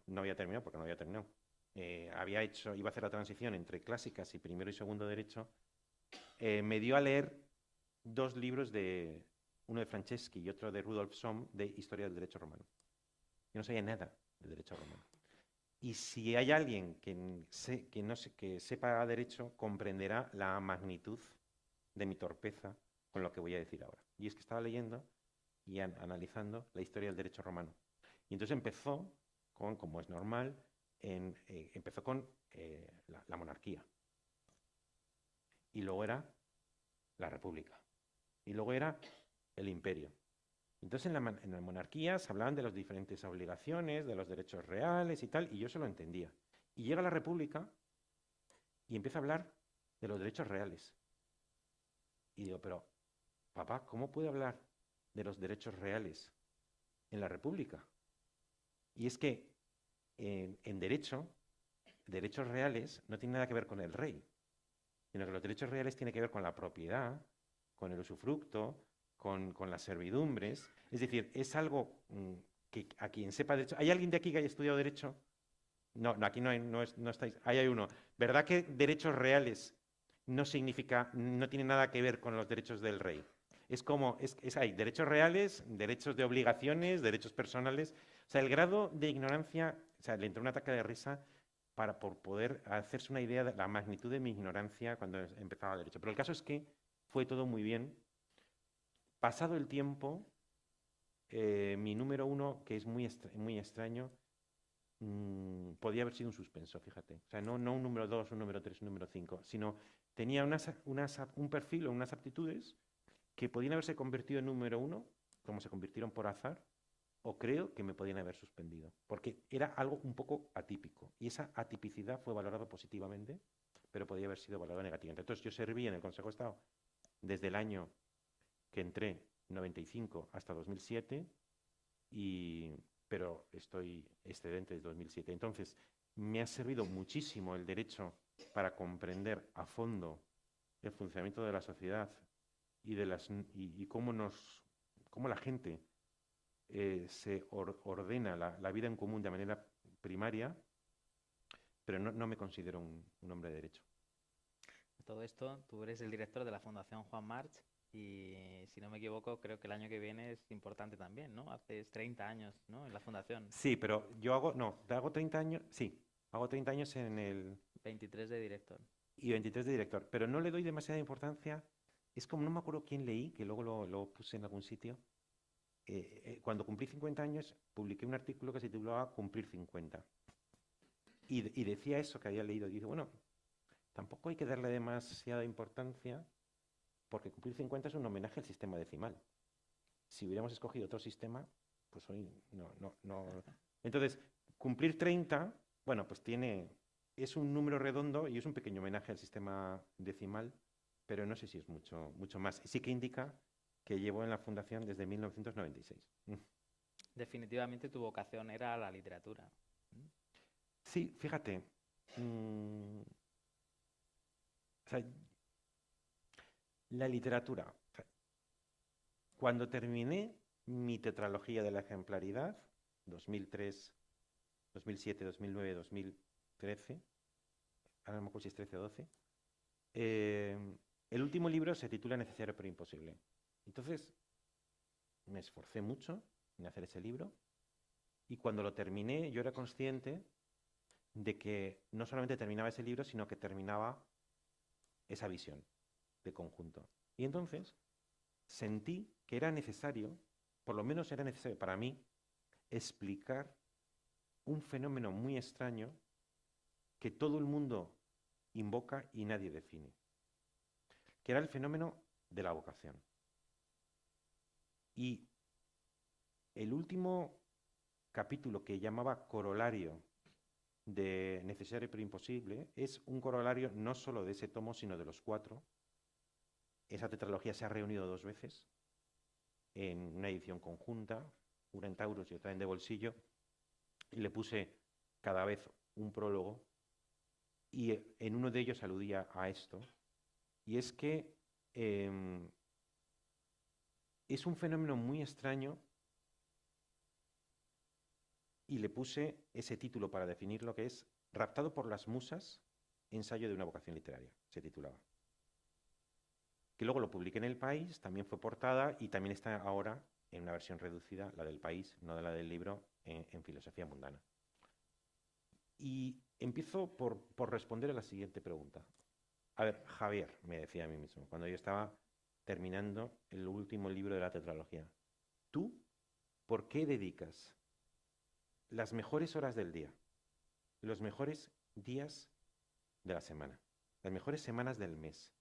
no había terminado, porque no había terminado, iba a hacer la transición entre clásicas y primero y segundo derecho, me dio a leer 2 libros uno de Franceschi y otro de Rudolf Sohm, de Historia del Derecho Romano. Yo no sabía nada de Derecho Romano. Y si hay alguien que sepa Derecho, comprenderá la magnitud de mi torpeza con lo que voy a decir ahora. Y es que estaba leyendo y analizando la historia del derecho romano. Y entonces empezó con, como es normal, empezó con la monarquía. Y luego era la república. Y luego era el imperio. Entonces en la monarquía se hablaban de las diferentes obligaciones, de los derechos reales y tal, y yo eso lo entendía. Y llega la república y empieza a hablar de los derechos reales. Y digo, pero, papá, ¿cómo puede hablar de los derechos reales en la república? Y es que en derecho, derechos reales no tienen nada que ver con el rey, sino que los derechos reales tienen que ver con la propiedad, con el usufructo, con las servidumbres. Es decir, es algo que a quien sepa derecho... ¿Hay alguien de aquí que haya estudiado derecho? No, aquí no, no estáis. Ahí hay uno. ¿Verdad que derechos reales no significa, no tiene nada que ver con los derechos del rey? Es como, hay derechos reales, derechos de obligaciones, derechos personales. O sea, el grado de ignorancia, o sea, le entró un ataque de risa por poder hacerse una idea de la magnitud de mi ignorancia cuando empezaba derecho. Pero el caso es que fue todo muy bien. Pasado el tiempo, mi número 1, que es muy extraño, podía haber sido un suspenso, fíjate. O sea, no un número 2, un número 3, un número 5, sino tenía un perfil o unas aptitudes que podían haberse convertido en número 1, como se convirtieron por azar, o creo que me podían haber suspendido, porque era algo un poco atípico. Y esa atipicidad fue valorada positivamente, pero podía haber sido valorada negativamente. Entonces, yo serví en el Consejo de Estado desde el año que entré, 95, hasta 2007, pero estoy excedente desde 2007. Entonces, me ha servido muchísimo el derecho para comprender a fondo el funcionamiento de la sociedad y cómo la gente se ordena la vida en común de manera primaria, pero no me considero un hombre de derecho. Todo esto, tú eres el director de la Fundación Juan March y, si no me equivoco, creo que el año que viene es importante también, ¿no? Haces 30 años, ¿no? En la Fundación. Sí, pero hago 30 años, sí, hago 30 años en el... 23 de director. Y 23 de director, pero no le doy demasiada importancia. Es como, no me acuerdo quién leí, que luego lo puse en algún sitio. Cuando cumplí 50 años, publiqué un artículo que se titulaba Cumplir 50. Y decía eso que había leído. Y dice, bueno, tampoco hay que darle demasiada importancia, porque cumplir 50 es un homenaje al sistema decimal. Si hubiéramos escogido otro sistema, pues hoy no. Entonces, cumplir 30, bueno, pues es un número redondo y es un pequeño homenaje al sistema decimal, pero no sé si es mucho más. Sí que indica que llevo en la Fundación desde 1996. Definitivamente tu vocación era la literatura. Sí, fíjate. O sea, la literatura. O sea, cuando terminé mi tetralogía de la ejemplaridad, 2003, 2007, 2009, 2013, ahora no me acuerdo si es 13 o 12, el último libro se titula Necesario pero imposible. Entonces, me esforcé mucho en hacer ese libro y cuando lo terminé yo era consciente de que no solamente terminaba ese libro, sino que terminaba esa visión de conjunto. Y entonces sentí que era necesario, por lo menos era necesario para mí, explicar un fenómeno muy extraño que todo el mundo invoca y nadie define, que era el fenómeno de la vocación. Y el último capítulo, que llamaba Corolario de Necesario pero imposible, es un corolario no solo de ese tomo, sino de los 4. Esa tetralogía se ha reunido 2 veces en una edición conjunta, una en Taurus y otra en De Bolsillo, y le puse cada vez un prólogo, y en uno de ellos aludía a esto, y es que es un fenómeno muy extraño, y le puse ese título para definir lo que es Raptado por las musas, ensayo de una vocación literaria, se titulaba. Que luego lo publiqué en El País, también fue portada y también está ahora en una versión reducida, la del País, no de la del libro, en Filosofía Mundana. Y empiezo por responder a la siguiente pregunta. A ver, Javier, me decía a mí mismo, cuando yo estaba terminando el último libro de la tetralogía, ¿tú por qué dedicas las mejores horas del día, los mejores días de la semana, las mejores semanas del mes,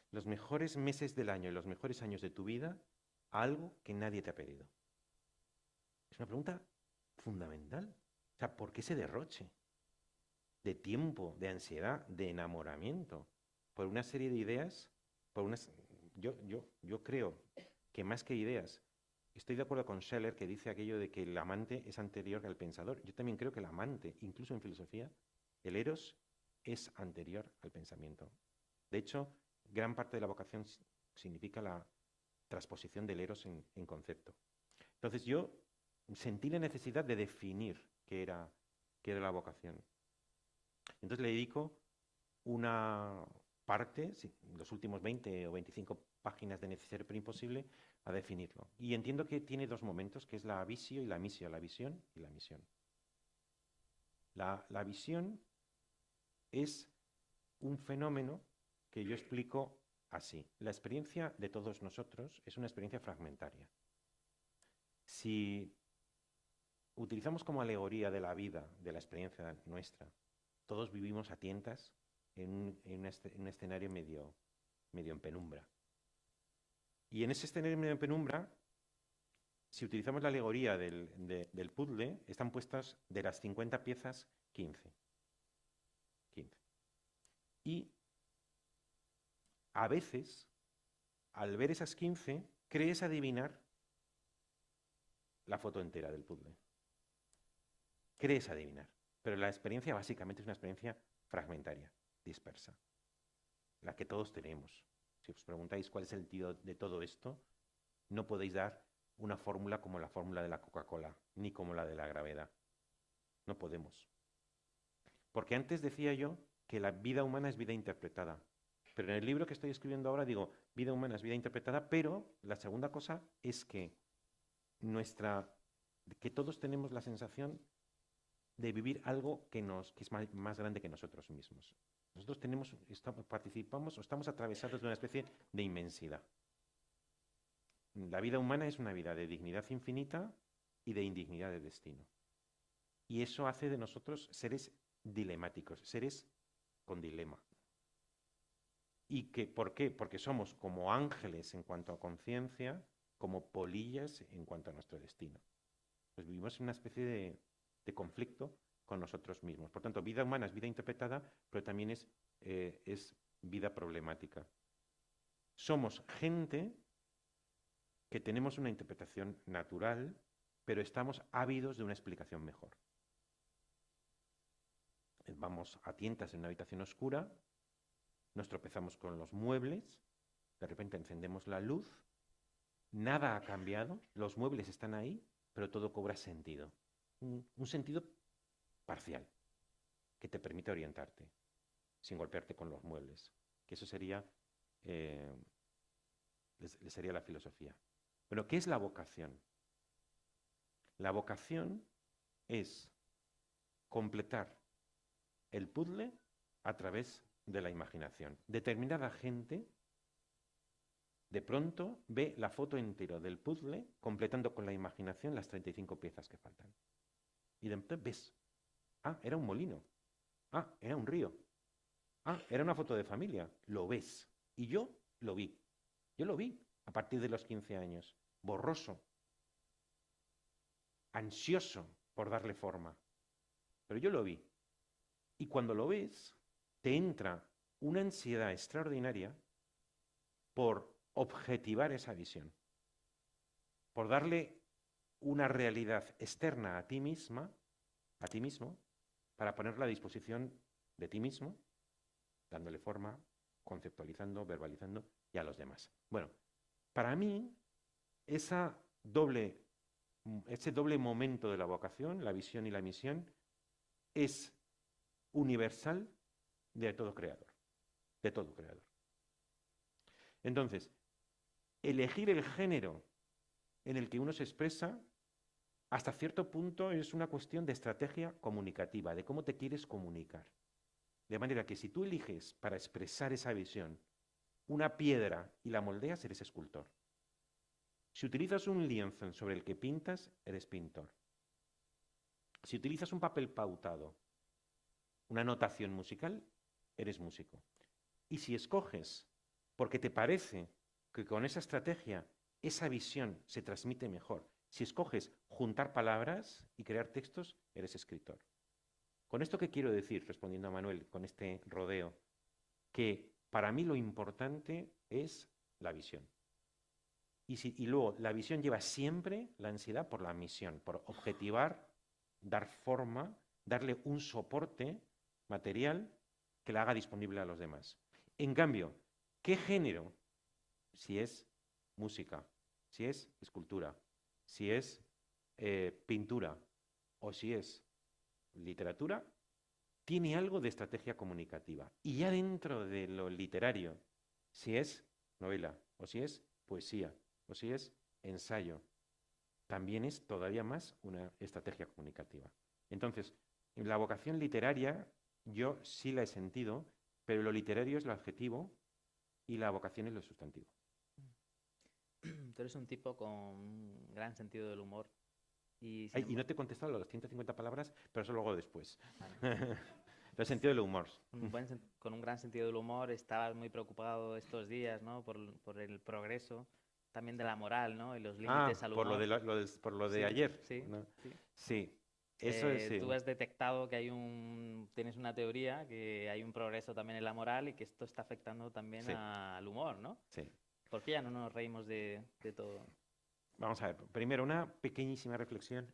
los mejores meses del año y los mejores años de tu vida a algo que nadie te ha pedido? Es una pregunta fundamental. O sea, ¿por qué ese derroche de tiempo, de ansiedad, de enamoramiento por una serie de ideas? Yo creo que más que ideas, estoy de acuerdo con Scheller, que dice aquello de que el amante es anterior al pensador. Yo también creo que el amante, incluso en filosofía, el eros es anterior al pensamiento. De hecho, gran parte de la vocación significa la transposición del eros en concepto. Entonces yo sentí la necesidad de definir qué era la vocación. Entonces le dedico una parte, los últimos 20 o 25 páginas de Necesario pero Imposible, a definirlo. Y entiendo que tiene dos momentos, que es la visio y la missio, la visión y la misión. La visión es un fenómeno que yo explico así. La experiencia de todos nosotros es una experiencia fragmentaria. Si utilizamos como alegoría de la vida, de la experiencia nuestra, todos vivimos a tientas en un escenario medio en penumbra. Y en ese escenario medio en penumbra, si utilizamos la alegoría del puzzle, están puestas de las 50 piezas 15. Y a veces, al ver esas 15, crees adivinar la foto entera del puzzle. Crees adivinar. Pero la experiencia básicamente es una experiencia fragmentaria, dispersa, la que todos tenemos. Si os preguntáis cuál es el sentido de todo esto, no podéis dar una fórmula como la fórmula de la Coca-Cola, ni como la de la gravedad. No podemos. Porque antes decía yo que la vida humana es vida interpretada. Pero en el libro que estoy escribiendo ahora digo, vida humana es vida interpretada, pero la segunda cosa es que todos tenemos la sensación de vivir algo que es más grande que nosotros mismos. Nosotros participamos o estamos atravesados de una especie de inmensidad. La vida humana es una vida de dignidad infinita y de indignidad de destino. Y eso hace de nosotros seres dilemáticos, seres con dilema. ¿Por qué? Porque somos como ángeles en cuanto a conciencia, como polillas en cuanto a nuestro destino. Pues vivimos en una especie de conflicto con nosotros mismos. Por tanto, vida humana es vida interpretada, pero también es vida problemática. Somos gente que tenemos una interpretación natural, pero estamos ávidos de una explicación mejor. Vamos a tientas en una habitación oscura, nos tropezamos con los muebles, de repente encendemos la luz, nada ha cambiado, los muebles están ahí, pero todo cobra sentido. Un sentido parcial, que te permite orientarte, sin golpearte con los muebles. Que eso sería la filosofía. Bueno, ¿qué es la vocación? La vocación es completar el puzzle a través de la imaginación. Determinada gente de pronto ve la foto entera del puzzle completando con la imaginación las 35 piezas que faltan. Y de pronto ves, era un molino, era un río, era una foto de familia, lo ves. Y yo lo vi a partir de los 15 años, borroso, ansioso por darle forma. Pero yo lo vi. Y cuando lo ves, te entra una ansiedad extraordinaria por objetivar esa visión, por darle una realidad externa a ti mismo, para ponerla a disposición de ti mismo, dándole forma, conceptualizando, verbalizando y a los demás. Bueno, para mí, ese doble momento de la vocación, la visión y la misión, es universal de todo creador. Entonces, elegir el género en el que uno se expresa, hasta cierto punto es una cuestión de estrategia comunicativa, de cómo te quieres comunicar. De manera que si tú eliges para expresar esa visión una piedra y la moldeas, eres escultor. Si utilizas un lienzo sobre el que pintas, eres pintor. Si utilizas un papel pautado, una notación musical, eres músico. Y si escoges, porque te parece que con esa estrategia esa visión se transmite mejor, si escoges juntar palabras y crear textos, eres escritor. ¿Con esto qué quiero decir, respondiendo a Manuel, con este rodeo? Que para mí lo importante es la visión. Y luego, la visión lleva siempre la ansiedad por la misión, por objetivar, dar forma, darle un soporte material que la haga disponible a los demás. En cambio, ¿qué género? Si es música, si es escultura, si es pintura o si es literatura, tiene algo de estrategia comunicativa. Y ya dentro de lo literario, si es novela o si es poesía o si es ensayo, también es todavía más una estrategia comunicativa. Entonces, la vocación literaria yo sí la he sentido, pero lo literario es lo adjetivo y la vocación es lo sustantivo. Tú eres un tipo con un gran sentido del humor. Y Y no te he contestado las 150 palabras, pero eso lo hago después. Vale. El sentido del humor. Con un gran sentido del humor, estabas muy preocupado estos días, ¿no? Por el progreso también de la moral, ¿no? Y los límites al por humor. por lo de Sí, ayer. sí, ¿no? sí. Sí, eso es. Sí. Tú has detectado que tienes una teoría, que hay un progreso también en la moral y que esto está afectando también Sí. al humor, ¿no? Sí. ¿Por qué ya no nos reímos de todo? Vamos a ver, primero una pequeñísima reflexión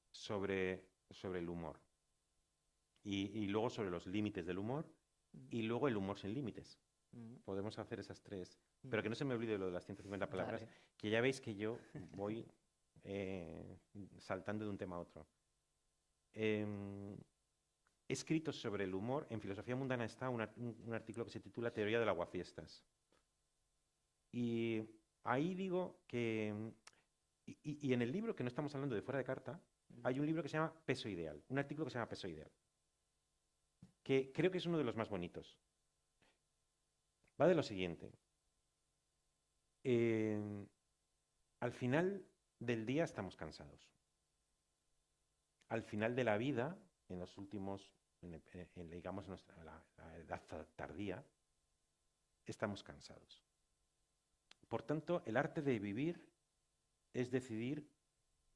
sobre el humor y luego sobre los límites del humor y luego el humor sin límites. Podemos hacer esas tres, pero que no se me olvide lo de las 150 palabras, Vale. que ya veis que yo voy saltando de un tema a otro. He escrito sobre el humor, en Filosofía Mundana está un artículo que se titula Teoría del aguafiestas. Y ahí digo que, y en el libro, que no estamos hablando de fuera de carta, hay un libro que se llama Peso Ideal, un artículo que se llama Peso Ideal, que creo que es uno de los más bonitos. Va de lo siguiente. Al final del día estamos cansados. Al final de la vida, en los últimos, digamos, la edad tardía, estamos cansados. Por tanto, el arte de vivir es decidir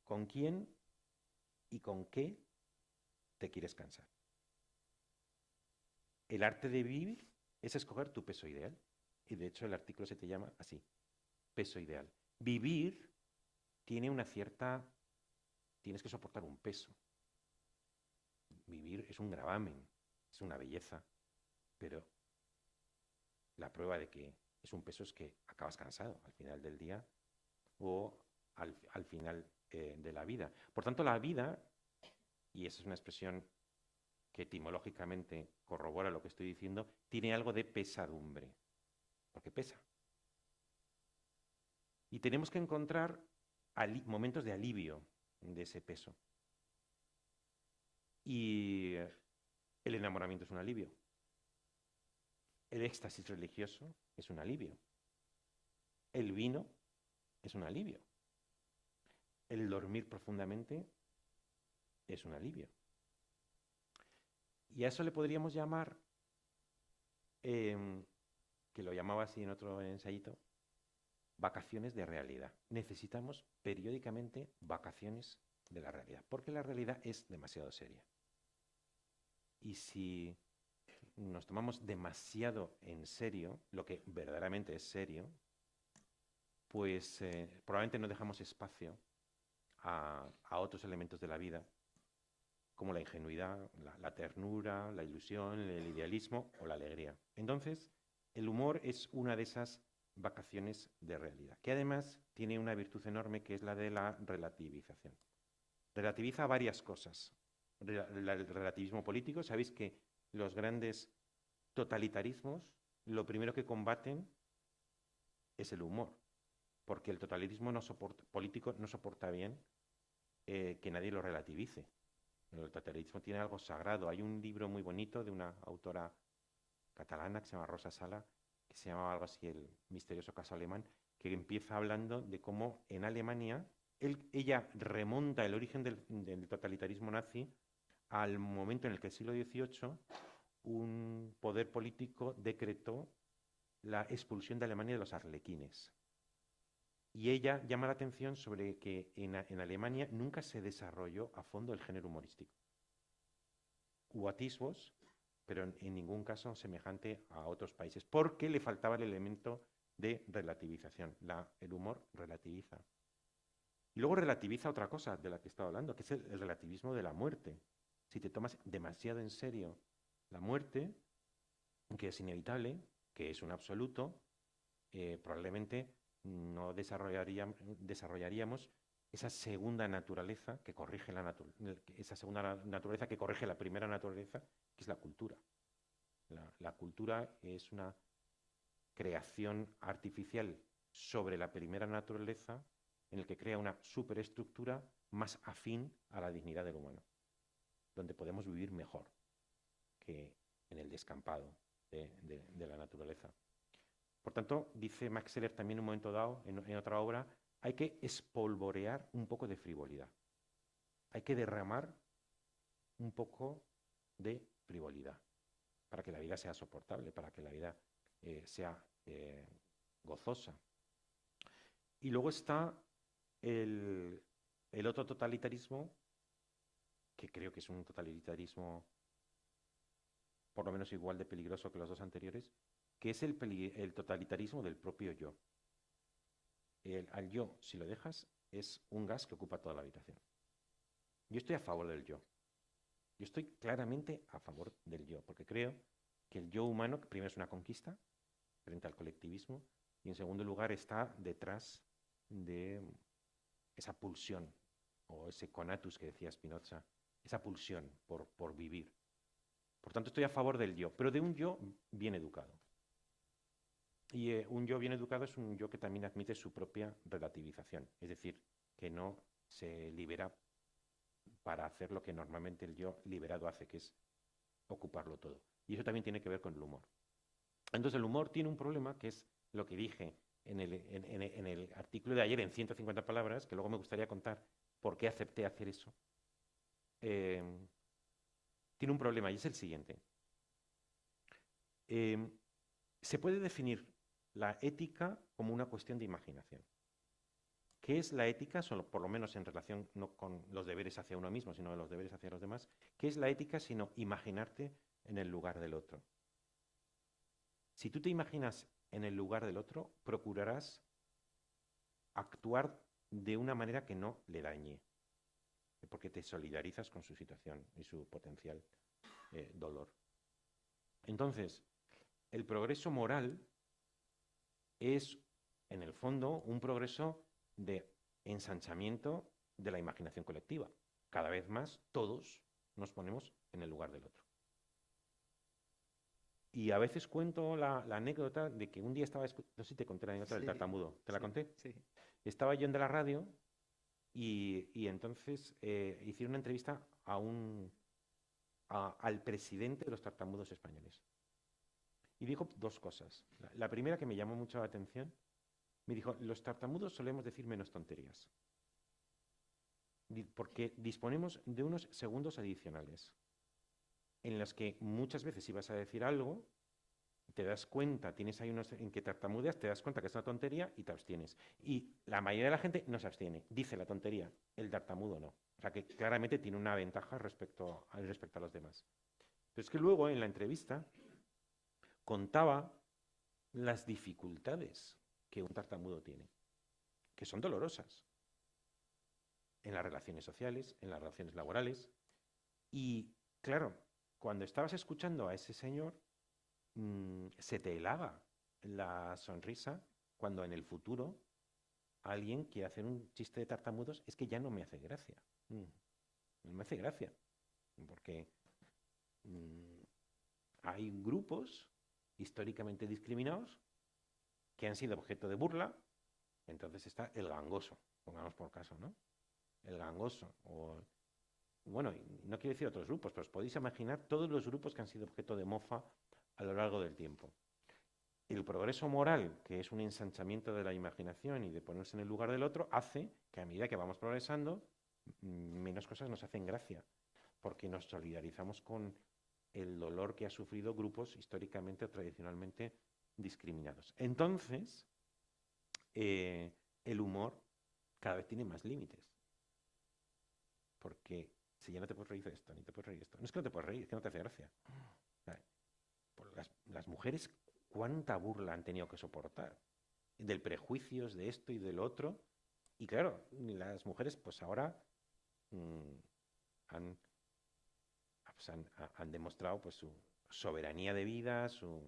con quién y con qué te quieres cansar. El arte de vivir es escoger tu peso ideal. Y de hecho el artículo se te llama así, peso ideal. Vivir tiene una cierta... Tienes que soportar un peso. Vivir es un gravamen, es una belleza, pero la prueba de que es un peso es que acabas cansado al final del día o al final de la vida. Por tanto, la vida, y esa es una expresión que etimológicamente corrobora lo que estoy diciendo, tiene algo de pesadumbre, porque pesa. Y tenemos que encontrar momentos de alivio de ese peso. Y el enamoramiento es un alivio. El éxtasis religioso es un alivio. El vino es un alivio. El dormir profundamente es un alivio. Y a eso le podríamos llamar, que lo llamaba así en otro ensayito, vacaciones de realidad. Necesitamos periódicamente vacaciones de la realidad, porque la realidad es demasiado seria. Y si nos tomamos demasiado en serio, lo que verdaderamente es serio, pues probablemente no dejamos espacio a otros elementos de la vida, como la ingenuidad, la ternura, la ilusión, el idealismo o la alegría. Entonces, el humor es una de esas vacaciones de realidad, que además tiene una virtud enorme que es la de la relativización. Relativiza varias cosas. El relativismo político, sabéis que los grandes totalitarismos, lo primero que combaten es el humor, porque el totalitarismo político no soporta bien que nadie lo relativice. El totalitarismo tiene algo sagrado. Hay un libro muy bonito de una autora catalana que se llama Rosa Sala, que se llama algo así, El misterioso caso alemán, que empieza hablando de cómo en Alemania ella remonta el origen del totalitarismo nazi al momento en el que el siglo XVIII un poder político decretó la expulsión de Alemania de los arlequines. Y ella llama la atención sobre que en Alemania nunca se desarrolló a fondo el género humorístico. Hubo atisbos, pero en ningún caso semejante a otros países, porque le faltaba el elemento de relativización. El humor relativiza. Y luego relativiza otra cosa de la que he estado hablando, que es el relativismo de la muerte. Si te tomas demasiado en serio la muerte, que es inevitable, que es un absoluto, probablemente no desarrollaríamos esa segunda naturaleza que corrige la primera naturaleza, que es la cultura. La cultura es una creación artificial sobre la primera naturaleza en el que crea una superestructura más afín a la dignidad del humano, donde podemos vivir mejor que en el descampado de la naturaleza. Por tanto, dice Max Scheler también en un momento dado, en otra obra, hay que espolvorear un poco de frivolidad. Hay que derramar un poco de frivolidad para que la vida sea soportable, para que la vida sea gozosa. Y luego está el otro totalitarismo, que creo que es un totalitarismo por lo menos igual de peligroso que los dos anteriores, que es el totalitarismo del propio yo. Al yo, si lo dejas, es un gas que ocupa toda la habitación. Yo estoy a favor del yo. Yo estoy claramente a favor del yo, porque creo que el yo humano, primero, es una conquista frente al colectivismo, y en segundo lugar está detrás de esa pulsión, o ese conatus que decía Spinoza, esa pulsión por vivir. Por tanto, estoy a favor del yo, pero de un yo bien educado. Y un yo bien educado es un yo que también admite su propia relativización, es decir, que no se libera para hacer lo que normalmente el yo liberado hace, que es ocuparlo todo. Y eso también tiene que ver con el humor. Entonces, el humor tiene un problema, que es lo que dije en el artículo de ayer en 150 palabras, que luego me gustaría contar por qué acepté hacer eso. Tiene un problema, y es el siguiente. Se puede definir la ética como una cuestión de imaginación. ¿Qué es la ética? Solo, por lo menos en relación no con los deberes hacia uno mismo, sino los deberes hacia los demás. ¿Qué es la ética sino imaginarte en el lugar del otro? Si tú te imaginas en el lugar del otro, procurarás actuar de una manera que no le dañe, porque te solidarizas con su situación y su potencial dolor. Entonces, el progreso moral es, en el fondo, un progreso de ensanchamiento de la imaginación colectiva. Cada vez más todos nos ponemos en el lugar del otro. Y a veces cuento la anécdota de que un día estaba... No sé si te conté la anécdota del tartamudo. ¿Te la conté? Sí. Estaba yo en de la radio y entonces hicieron una entrevista al presidente de los tartamudos españoles. Y dijo dos cosas. La primera, que me llamó mucho la atención, me dijo: los tartamudos solemos decir menos tonterías, porque disponemos de unos segundos adicionales en los que muchas veces, si vas a decir algo, te das cuenta, tienes ahí unos en que tartamudeas, te das cuenta que es una tontería y te abstienes. Y la mayoría de la gente no se abstiene, dice la tontería, el tartamudo no. O sea que claramente tiene una ventaja respecto a los demás. Pero es que luego en la entrevista contaba las dificultades que un tartamudo tiene, que son dolorosas, en las relaciones sociales, en las relaciones laborales. Y claro, cuando estabas escuchando a ese señor, se te helaba la sonrisa cuando en el futuro alguien quiere hacer un chiste de tartamudos. Es que ya no me hace gracia. No me hace gracia, porque hay grupos históricamente discriminados que han sido objeto de burla. Entonces está el gangoso, pongamos por caso, ¿no? El gangoso, bueno, no quiero decir otros grupos, pero os podéis imaginar todos los grupos que han sido objeto de mofa a lo largo del tiempo. El progreso moral, que es un ensanchamiento de la imaginación y de ponerse en el lugar del otro, hace que a medida que vamos progresando, menos cosas nos hacen gracia, porque nos solidarizamos con el dolor que han sufrido grupos históricamente o tradicionalmente discriminados. Entonces, el humor cada vez tiene más límites, porque si ya no te puedes reír de esto, ni te puedes reír de esto, no es que no te puedes reír, es que no te hace gracia. Por las mujeres, ¿cuánta burla han tenido que soportar? del prejuicios, de esto y del otro. Y claro, las mujeres pues ahora han, pues, han demostrado pues su soberanía de vida, su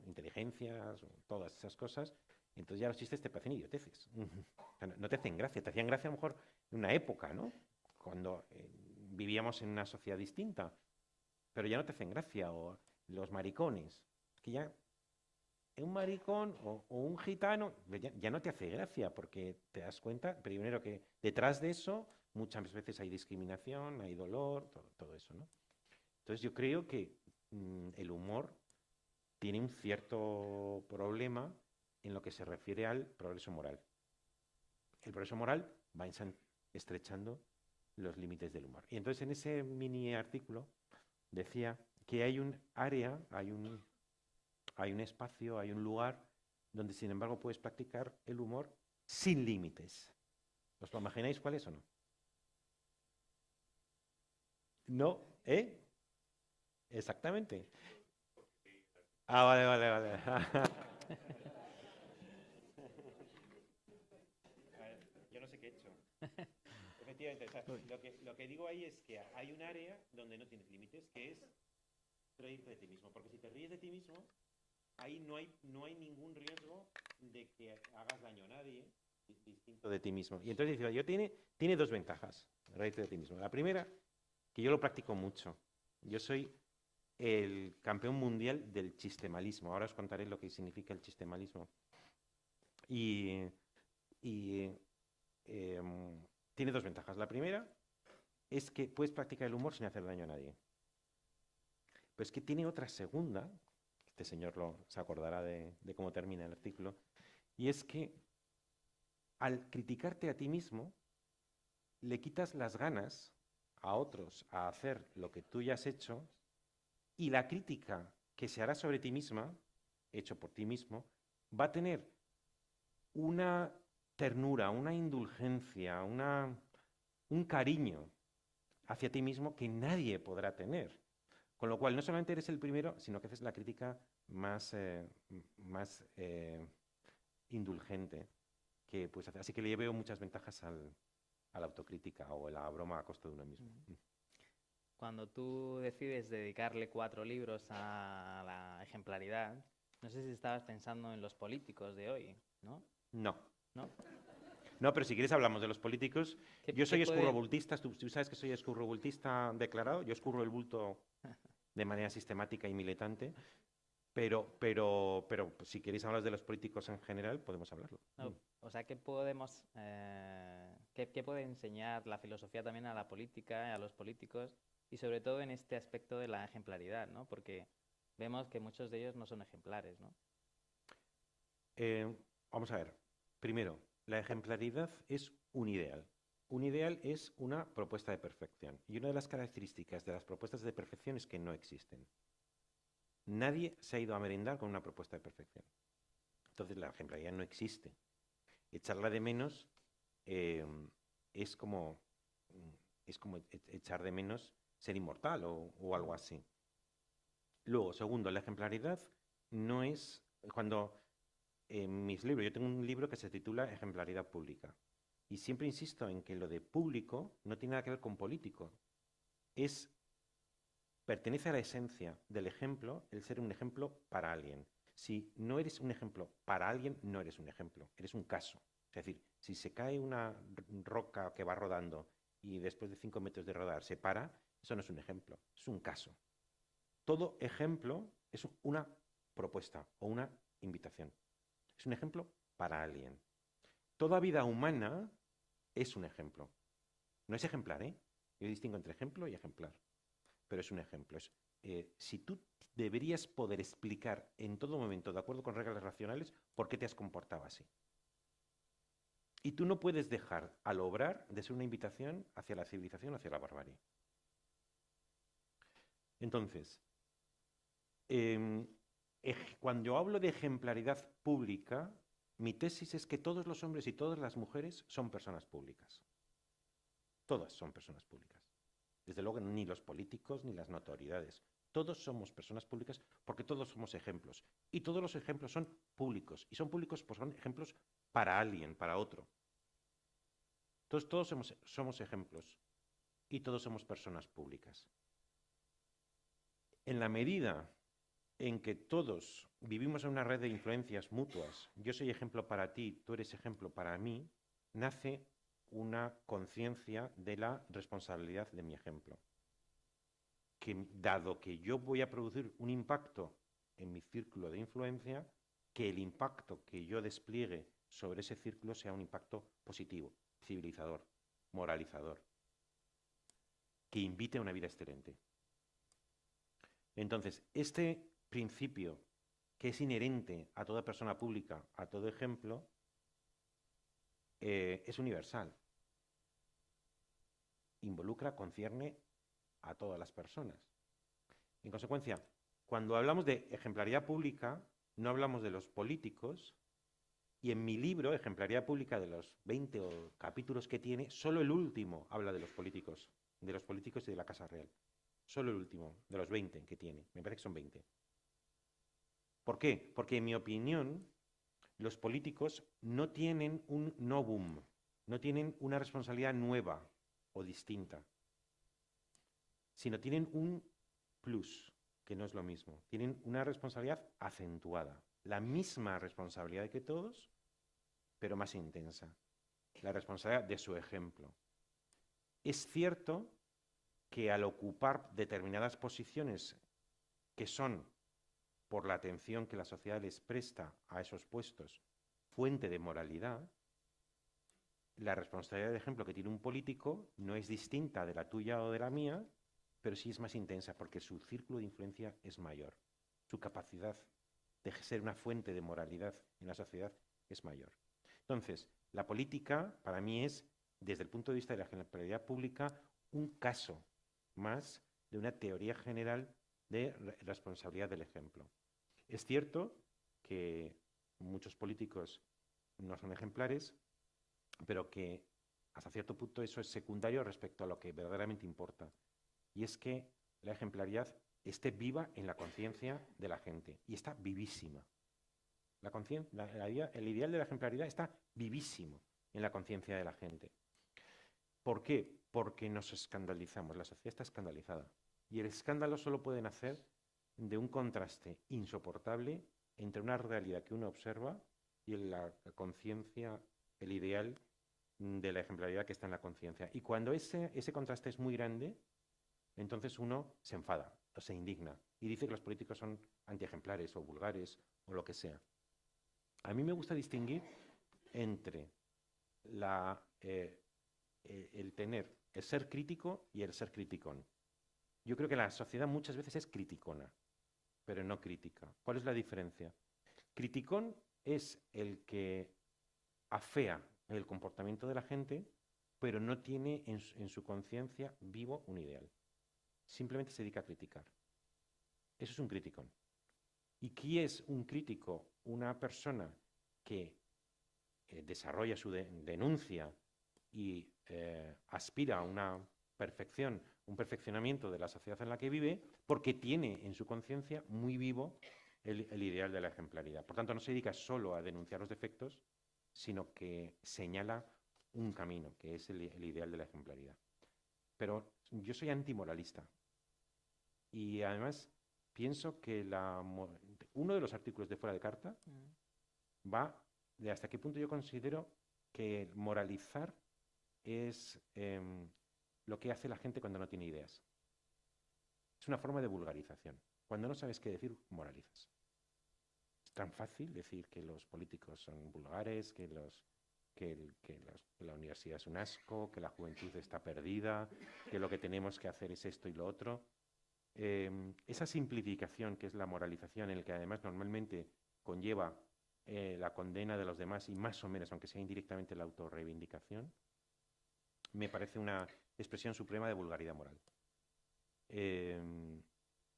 inteligencia, todas esas cosas. Entonces ya los chistes te parecen idioteces. O sea, no te hacen gracia. Te hacían gracia a lo mejor en una época, ¿no? Cuando vivíamos en una sociedad distinta. Pero ya no te hacen gracia. O los maricones. Que ya un maricón o un gitano ya no te hace gracia porque te das cuenta, primero, que detrás de eso muchas veces hay discriminación, hay dolor, todo eso, ¿no? Entonces yo creo que el humor tiene un cierto problema en lo que se refiere al progreso moral. El progreso moral va estrechando los límites del humor. Y entonces en ese mini artículo decía que hay un área, hay un espacio, hay un lugar donde sin embargo puedes practicar el humor sin límites. ¿Os lo imagináis cuál es o no? No, ¿eh? Exactamente. Ah, vale. Yo no sé qué he hecho. Efectivamente, o sea, lo que digo ahí es que hay un área donde no tienes límites, que es reírte de ti mismo. Porque si te ríes de ti mismo, ahí no hay ningún riesgo de que hagas daño a nadie distinto de ti mismo. Y entonces dice, tiene dos ventajas, reírte de ti mismo. La primera, que yo lo practico mucho. Yo soy el campeón mundial del chistemalismo. Ahora os contaré lo que significa el chistemalismo. Y tiene dos ventajas. La primera es que puedes practicar el humor sin hacer daño a nadie. Pero es que tiene otra segunda, este señor se acordará de cómo termina el artículo, y es que al criticarte a ti mismo, le quitas las ganas a otros a hacer lo que tú ya has hecho, y la crítica que se hará sobre ti misma, hecho por ti mismo, va a tener una ternura, una indulgencia, un cariño hacia ti mismo que nadie podrá tener. Con lo cual, no solamente eres el primero, sino que haces la crítica más indulgente que puedes hacer. Así que le veo muchas ventajas a la autocrítica o a la broma a costa de uno mismo. Cuando tú decides dedicarle 4 libros a la ejemplaridad, no sé si estabas pensando en los políticos de hoy, ¿no? No. ¿No? No, pero si quieres hablamos de los políticos. Yo soy escurrobultista, tú sabes que soy escurrobultista declarado, yo escurro el bulto de manera sistemática y militante, pero si queréis hablar de los políticos en general, podemos hablarlo. No, o sea, ¿qué podemos, qué puede enseñar la filosofía también a la política, a los políticos, y sobre todo en este aspecto de la ejemplaridad, ¿no? Porque vemos que muchos de ellos no son ejemplares, ¿no? Vamos a ver. Primero, la ejemplaridad es un ideal. Un ideal es una propuesta de perfección. Y una de las características de las propuestas de perfección es que no existen. Nadie se ha ido a merendar con una propuesta de perfección. Entonces la ejemplaridad no existe. Echarla de menos es como echar de menos ser inmortal o algo así. Luego, segundo, la ejemplaridad no es... Cuando en mis libros, yo tengo un libro que se titula Ejemplaridad pública. Y siempre insisto en que lo de público no tiene nada que ver con político. Pertenece a la esencia del ejemplo, el ser un ejemplo para alguien. Si no eres un ejemplo para alguien, no eres un ejemplo, eres un caso. Es decir, si se cae una roca que va rodando y después de 5 metros de rodar se para, eso no es un ejemplo, es un caso. Todo ejemplo es una propuesta o una invitación. Es un ejemplo para alguien. Toda vida humana es un ejemplo. No es ejemplar, ¿eh? Yo distingo entre ejemplo y ejemplar. Pero es un ejemplo. Si tú deberías poder explicar en todo momento, de acuerdo con reglas racionales, por qué te has comportado así. Y tú no puedes dejar al obrar de ser una invitación hacia la civilización, hacia la barbarie. Entonces, cuando yo hablo de ejemplaridad pública, mi tesis es que todos los hombres y todas las mujeres son personas públicas. Todas son personas públicas. Desde luego, ni los políticos ni las autoridades. Todos somos personas públicas porque todos somos ejemplos. Y todos los ejemplos son públicos. Y son públicos porque son ejemplos para alguien, para otro. Todos somos ejemplos y todos somos personas públicas. En la medida en que todos vivimos en una red de influencias mutuas, yo soy ejemplo para ti, tú eres ejemplo para mí, nace una conciencia de la responsabilidad de mi ejemplo. Que dado que yo voy a producir un impacto en mi círculo de influencia, que el impacto que yo despliegue sobre ese círculo sea un impacto positivo, civilizador, moralizador, que invite a una vida excelente. Entonces, este principio que es inherente a toda persona pública, a todo ejemplo, es universal. Involucra, concierne a todas las personas. En consecuencia, cuando hablamos de ejemplaridad pública, no hablamos de los políticos, y en mi libro, Ejemplaridad Pública, de los 20 capítulos que tiene, solo el último habla de los políticos y de la Casa Real. Solo el último, de los 20 que tiene. Me parece que son 20. ¿Por qué? Porque en mi opinión, los políticos no tienen un novum, no tienen una responsabilidad nueva o distinta, sino tienen un plus, que no es lo mismo. Tienen una responsabilidad acentuada, la misma responsabilidad que todos, pero más intensa. La responsabilidad de su ejemplo. Es cierto que al ocupar determinadas posiciones que son, por la atención que la sociedad les presta a esos puestos, fuente de moralidad, la responsabilidad de ejemplo que tiene un político no es distinta de la tuya o de la mía, pero sí es más intensa porque su círculo de influencia es mayor. Su capacidad de ser una fuente de moralidad en la sociedad es mayor. Entonces, la política para mí es, desde el punto de vista de la ejemplaridad pública, un caso más de una teoría general de responsabilidad del ejemplo. Es cierto que muchos políticos no son ejemplares, pero que hasta cierto punto eso es secundario respecto a lo que verdaderamente importa. Y es que la ejemplaridad esté viva en la conciencia de la gente. Y está vivísima. El ideal de la ejemplaridad está vivísimo en la conciencia de la gente. ¿Por qué? Porque nos escandalizamos. La sociedad está escandalizada. Y el escándalo solo puede nacer de un contraste insoportable entre una realidad que uno observa y la conciencia, el ideal de la ejemplaridad que está en la conciencia. Y cuando ese contraste es muy grande, entonces uno se enfada o se indigna y dice que los políticos son antiejemplares o vulgares o lo que sea. A mí me gusta distinguir entre el ser crítico y el ser criticón. Yo creo que la sociedad muchas veces es criticona, pero no crítica. ¿Cuál es la diferencia? Criticón es el que afea el comportamiento de la gente, pero no tiene en su conciencia vivo un ideal. Simplemente se dedica a criticar. Eso es un criticón. ¿Y qué es un crítico? Una persona que desarrolla su denuncia y aspira a una perfección, un perfeccionamiento de la sociedad en la que vive, porque tiene en su conciencia muy vivo el ideal de la ejemplaridad. Por tanto, no se dedica solo a denunciar los defectos, sino que señala un camino, que es el ideal de la ejemplaridad. Pero yo soy antimoralista. Y además pienso que uno de los artículos de Fuera de Carta va de hasta qué punto yo considero que moralizar es lo que hace la gente cuando no tiene ideas. Es una forma de vulgarización. Cuando no sabes qué decir, moralizas. Es tan fácil decir que los políticos son vulgares, que la universidad es un asco, que la juventud está perdida, que lo que tenemos que hacer es esto y lo otro. Esa simplificación que es la moralización, en el que además normalmente conlleva la condena de los demás y más o menos, aunque sea indirectamente, la autorreivindicación, me parece una expresión suprema de vulgaridad moral.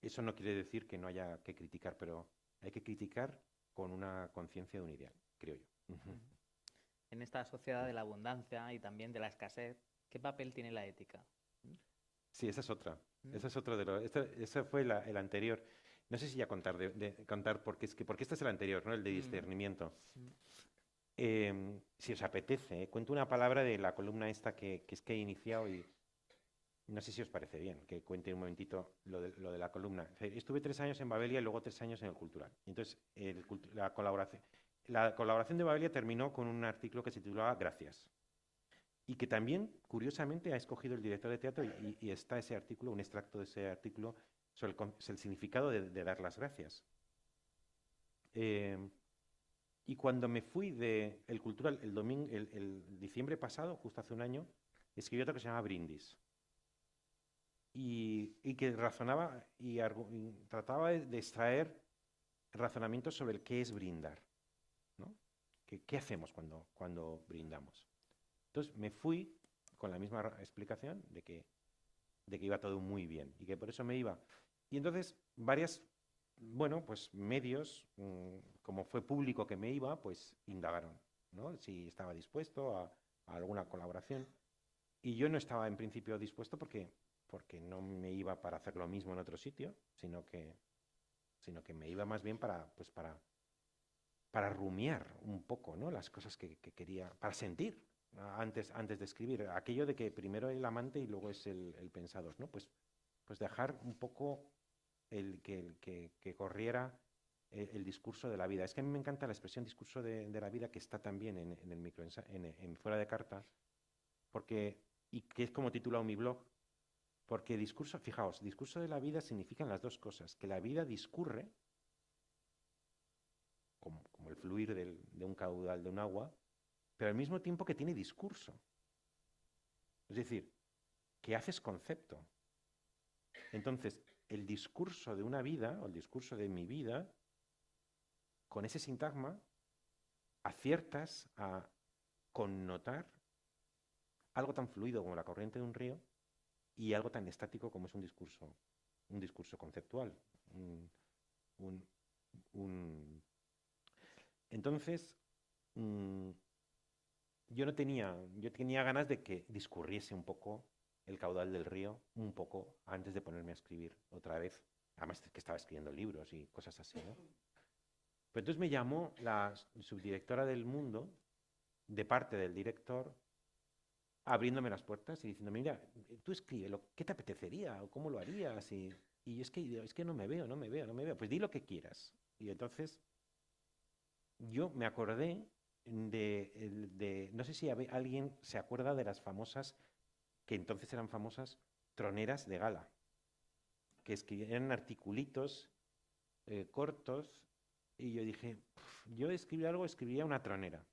Eso no quiere decir que no haya que criticar, pero hay que criticar con una conciencia de un ideal, creo yo. En esta sociedad de la abundancia y también de la escasez, ¿qué papel tiene la ética? Sí, esa es otra. Mm. Esa es otra de los. Esa fue el anterior. No sé si ya contar, contar porque este es el anterior, ¿no? El de discernimiento. Mm. Si os apetece, cuento una palabra de la columna esta que he iniciado y no sé si os parece bien que cuente un momentito lo de la columna. Estuve 3 años en Babelia y luego 3 años en el Cultural. Entonces, la colaboración de Babelia terminó con un artículo que se titulaba Gracias. Y que también, curiosamente, ha escogido el director de teatro y está ese artículo, un extracto de ese artículo sobre el significado de dar las gracias. Y cuando me fui del Cultural el diciembre pasado, justo hace un año, escribí otro que se llama Brindis. Y que razonaba y trataba de extraer razonamientos sobre el qué es brindar, ¿no? ¿Qué hacemos cuando brindamos? Entonces me fui con la misma explicación de que iba todo muy bien y que por eso me iba. Y entonces pues medios, como fue público que me iba, pues indagaron, ¿no? Si estaba dispuesto a alguna colaboración. Y yo no estaba en principio dispuesto porque no me iba para hacer lo mismo en otro sitio, sino que me iba más bien para rumiar un poco, ¿no? Las cosas que quería, para sentir antes de escribir. Aquello de que primero el amante y luego es el pensador, ¿no? Pues dejar un poco que corriera el discurso de la vida. Es que a mí me encanta la expresión discurso de la vida, que está también en el en Fuera de Carta, y que es como titulado mi blog, porque fijaos, discurso de la vida significan las dos cosas: que la vida discurre, como el fluir de un caudal de un agua, pero al mismo tiempo que tiene discurso. Es decir, que haces concepto. Entonces, el discurso de una vida, o el discurso de mi vida, con ese sintagma, aciertas a connotar algo tan fluido como la corriente de un río y algo tan estático como es un discurso conceptual. Entonces, yo tenía ganas de que discurriese un poco el caudal del río, un poco antes de ponerme a escribir otra vez. Además que estaba escribiendo libros y cosas así, ¿no? Pero entonces me llamó la subdirectora del Mundo, de parte del director, abriéndome las puertas y diciendo: mira, tú escribe, ¿qué te apetecería? ¿O cómo lo harías? Y es que no me veo. Pues di lo que quieras. Y entonces yo me acordé no sé si alguien se acuerda de las famosas, que entonces eran famosas, troneras de gala, que eran articulitos cortos, y yo dije, yo de escribir algo escribiría una tronera.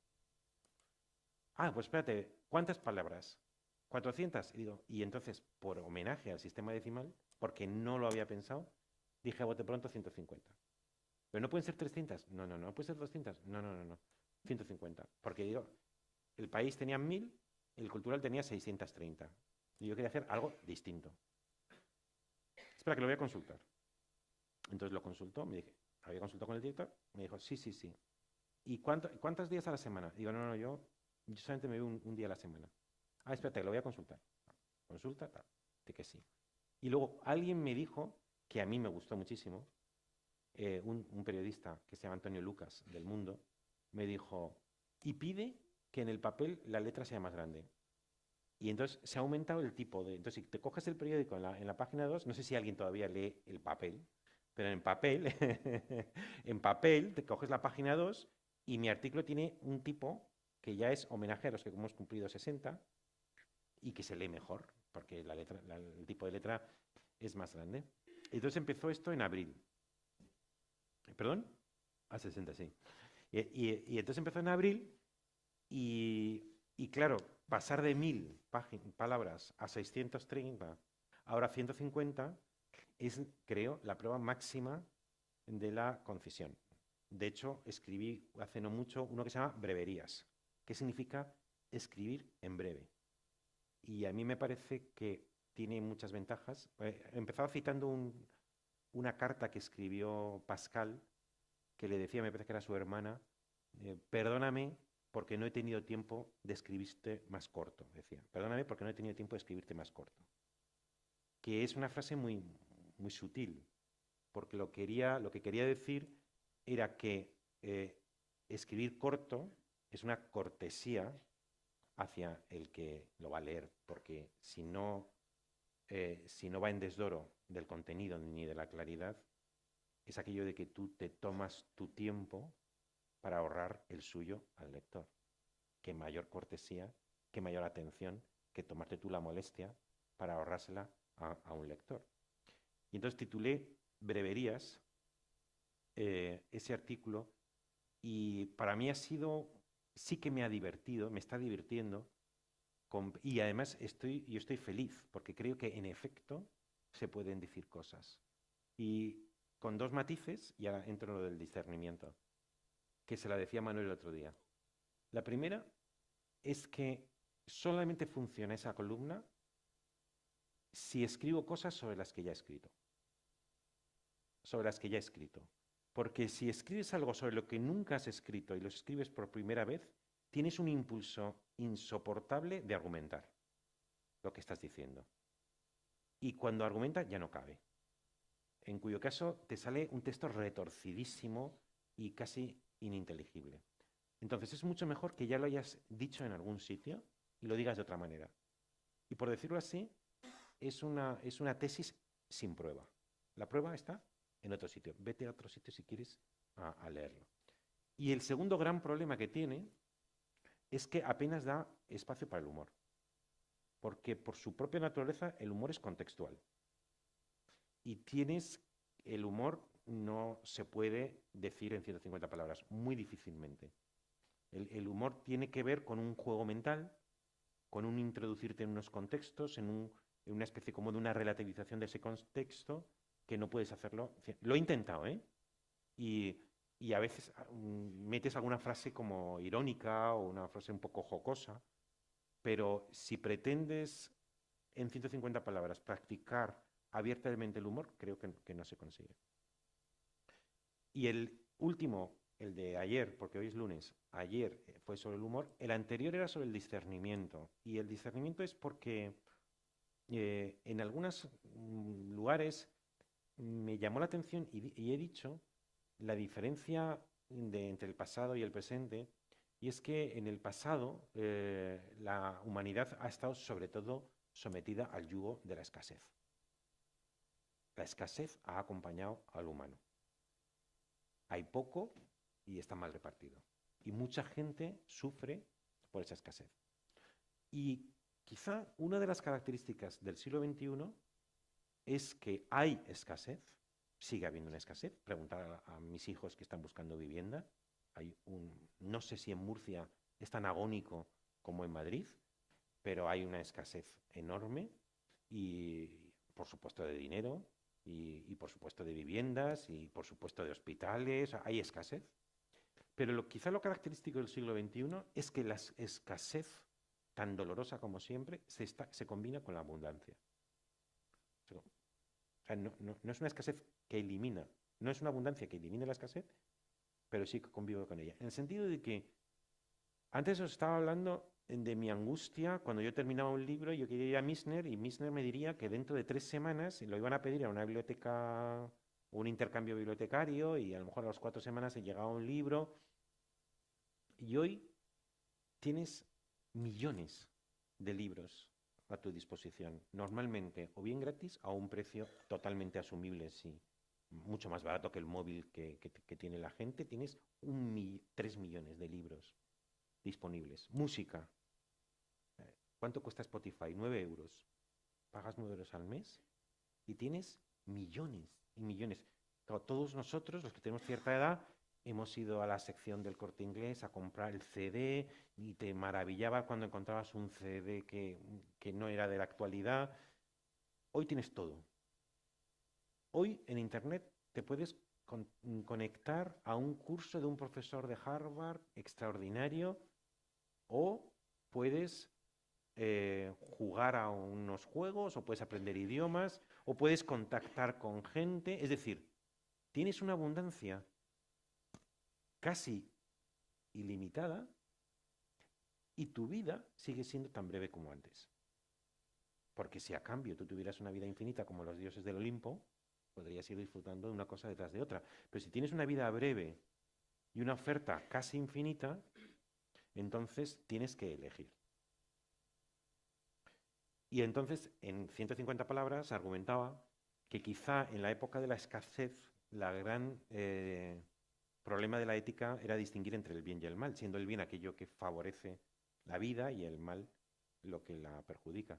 Pues espérate, ¿cuántas palabras? 400. Y entonces, por homenaje al sistema decimal, porque no lo había pensado, dije a bote pronto 150. ¿Pero no pueden ser 300? No. ¿Puede ser 200? No. 150. Porque el País tenía 1000, el Cultural tenía 630. Y yo quería hacer algo distinto. Espera, que lo voy a consultar. Entonces lo consultó, había consultado con el director, me dijo, sí. ¿Y cuántos días a la semana? Digo, no, yo solamente me veo un día a la semana. Espérate, que lo voy a consultar. Consulta, tal, de que sí. Y luego alguien me dijo, que a mí me gustó muchísimo, un periodista que se llama Antonio Lucas, del Mundo, me dijo, y pide que en el papel la letra sea más grande. Y entonces se ha aumentado el tipo de... Entonces, si te coges el periódico en la página 2, no sé si alguien todavía lee el papel, pero en papel, en papel, te coges la página 2 y mi artículo tiene un tipo que ya es homenaje a los que hemos cumplido 60 y que se lee mejor, porque el tipo de letra es más grande. Entonces empezó esto en abril. ¿Perdón? 60, sí. Y entonces empezó en abril y claro, pasar de 1000 palabras a 630, ahora 150, es, creo, la prueba máxima de la concisión. De hecho, escribí hace no mucho uno que se llama breverías, que significa escribir en breve. Y a mí me parece que tiene muchas ventajas. Empezaba citando una carta que escribió Pascal, que le decía, me parece que era su hermana, perdóname porque no he tenido tiempo de escribirte más corto, decía. Perdóname porque no he tenido tiempo de escribirte más corto. que es una frase muy, muy sutil, porque lo que quería decir era que escribir corto es una cortesía hacia el que lo va a leer, porque si no va en desdoro del contenido ni de la claridad, es aquello de que tú te tomas tu tiempo para ahorrar el suyo al lector. Qué mayor cortesía, qué mayor atención que tomarte tú la molestia para ahorrársela a un lector. Y entonces titulé Breverías ese artículo, y para mí sí que me ha divertido, me está divirtiendo, y además yo estoy feliz, porque creo que en efecto se pueden decir cosas. Y con dos matices, y ahora entro en lo del discernimiento, que se la decía Manuel el otro día. La primera es que solamente funciona esa columna si escribo cosas sobre las que ya he escrito. Porque si escribes algo sobre lo que nunca has escrito y lo escribes por primera vez, tienes un impulso insoportable de argumentar lo que estás diciendo. Y cuando argumentas ya no cabe. En cuyo caso te sale un texto retorcidísimo y casi ininteligible. Entonces es mucho mejor que ya lo hayas dicho en algún sitio y lo digas de otra manera. Y por decirlo así, es una tesis sin prueba. La prueba está en otro sitio. Vete a otro sitio si quieres a leerlo. Y el segundo gran problema que tiene es que apenas da espacio para el humor. Porque por su propia naturaleza el humor es contextual. Y el humor no se puede decir en 150 palabras, muy difícilmente. El humor tiene que ver con un juego mental, con un introducirte en unos contextos, en una especie como de una relativización de ese contexto, que no puedes hacerlo. Lo he intentado, ¿eh? Y a veces metes alguna frase como irónica o una frase un poco jocosa, pero si pretendes en 150 palabras practicar abiertamente el humor, creo que no se consigue. Y el último, el de ayer, porque hoy es lunes, ayer fue sobre el humor, el anterior era sobre el discernimiento. Y el discernimiento es porque en algunos lugares me llamó la atención y he dicho la diferencia entre el pasado y el presente, y es que en el pasado la humanidad ha estado sobre todo sometida al yugo de la escasez. La escasez ha acompañado al humano. Hay poco y está mal repartido. Y mucha gente sufre por esa escasez. Y quizá una de las características del siglo XXI es que hay escasez, sigue habiendo una escasez. Preguntar a mis hijos que están buscando vivienda. No sé si en Murcia es tan agónico como en Madrid, pero hay una escasez enorme y, por supuesto, de dinero y por supuesto, de viviendas y, por supuesto, de hospitales. Hay escasez. Pero quizá lo característico del siglo XXI es que la escasez, tan dolorosa como siempre, se combina con la abundancia. O sea, no es una escasez que elimina, no es una abundancia que elimine la escasez, pero sí que convive con ella. En el sentido de que antes os estaba hablando de mi angustia cuando yo terminaba un libro y yo quería ir a Missner, y Missner me diría que dentro de 3 semanas lo iban a pedir a una biblioteca, un intercambio bibliotecario, y a lo mejor a las 4 semanas se llegaba un libro. Y hoy tienes millones de libros a tu disposición, normalmente o bien gratis a un precio totalmente asumible, sí, mucho más barato que el móvil que tiene la gente. Tienes 3 millones de libros disponibles. Música. ¿Cuánto cuesta Spotify? 9 euros. Pagas 9 euros al mes y tienes millones y millones. Todos nosotros, los que tenemos cierta edad, hemos ido a la sección del Corte Inglés a comprar el CD y te maravillaba cuando encontrabas un CD que no era de la actualidad. Hoy tienes todo. Hoy en Internet te puedes conectar a un curso de un profesor de Harvard extraordinario, o puedes jugar a unos juegos, o puedes aprender idiomas, o puedes contactar con gente. Es decir, tienes una abundancia casi ilimitada y tu vida sigue siendo tan breve como antes. Porque si a cambio tú tuvieras una vida infinita como los dioses del Olimpo, podrías ir disfrutando de una cosa detrás de otra. Pero si tienes una vida breve y una oferta casi infinita, entonces tienes que elegir. Y entonces, en 150 palabras, argumentaba que quizá en la época de la escasez, la gran problema de la ética era distinguir entre el bien y el mal, siendo el bien aquello que favorece la vida y el mal lo que la perjudica.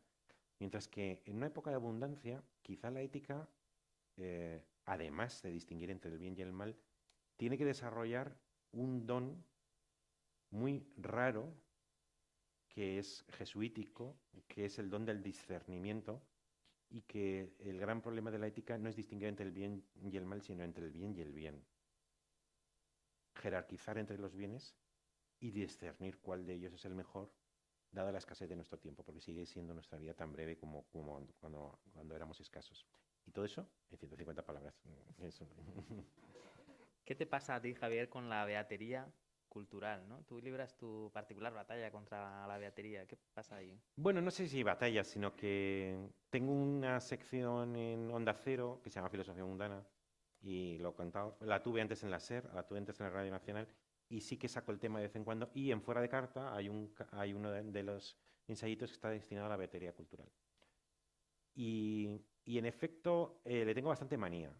Mientras que en una época de abundancia, quizá la ética, además de distinguir entre el bien y el mal, tiene que desarrollar un don muy raro que es jesuítico, que es el don del discernimiento, y que el gran problema de la ética no es distinguir entre el bien y el mal, sino entre el bien y el bien. Jerarquizar entre los bienes y discernir cuál de ellos es el mejor, dada la escasez de nuestro tiempo, porque sigue siendo nuestra vida tan breve como cuando éramos escasos. Y todo eso en 150 palabras. Eso. ¿Qué te pasa a ti, Javier, con la beatería cultural, ¿no? Tú libras tu particular batalla contra la beatería. ¿Qué pasa ahí? Bueno, no sé si batalla, sino que tengo una sección en Onda Cero que se llama Filosofía Mundana y lo he contado. La tuve antes en la SER, la tuve antes en la Radio Nacional y sí que saco el tema de vez en cuando. Y en Fuera de Carta hay uno de los ensayitos que está destinado a la beatería cultural. Y en efecto le tengo bastante manía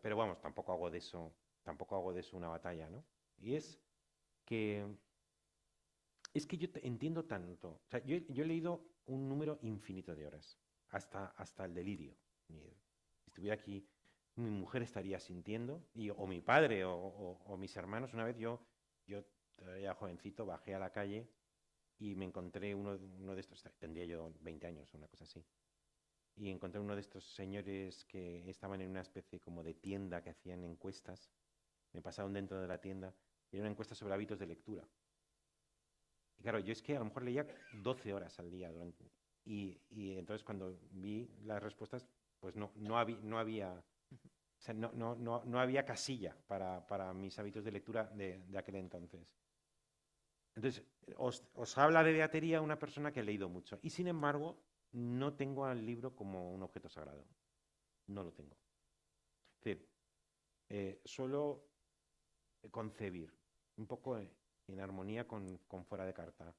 pero vamos, tampoco hago de eso una batalla, ¿no? Y es que yo entiendo tanto. O sea, yo he leído un número infinito de horas, hasta el delirio. Si estuviera aquí, mi mujer estaría sintiendo, o mi padre, o mis hermanos. Una vez yo todavía jovencito, bajé a la calle y me encontré uno de estos, tendría yo 20 años o una cosa así, y encontré uno de estos señores que estaban en una especie como de tienda que hacían encuestas. Me pasaron dentro de la tienda y era una encuesta sobre hábitos de lectura. Y claro, yo es que a lo mejor leía 12 horas al día y entonces cuando vi las respuestas, pues no había, o sea, no había casilla para mis hábitos de lectura de aquel entonces. Entonces, os habla de beatería una persona que ha leído mucho. Y sin embargo, no tengo al libro como un objeto sagrado. No lo tengo. Es decir, suelo concebir un poco en armonía con Fuera de Carta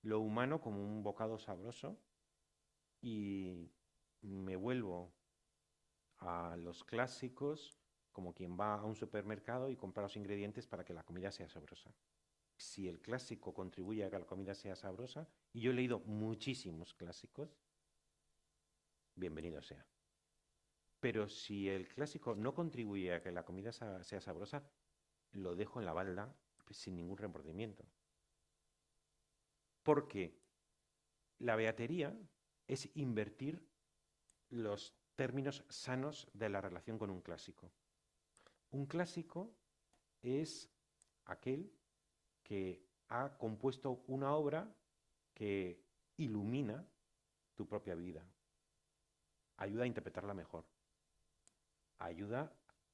lo humano como un bocado sabroso y me vuelvo a los clásicos como quien va a un supermercado y compra los ingredientes para que la comida sea sabrosa. Si el clásico contribuye a que la comida sea sabrosa, y yo he leído muchísimos clásicos, bienvenido sea. Pero si el clásico no contribuye a que la comida sea sabrosa, lo dejo en la balda sin ningún remordimiento. Porque la beatería es invertir los términos sanos de la relación con un clásico. Un clásico es aquel que ha compuesto una obra que ilumina tu propia vida, ayuda a interpretarla mejor,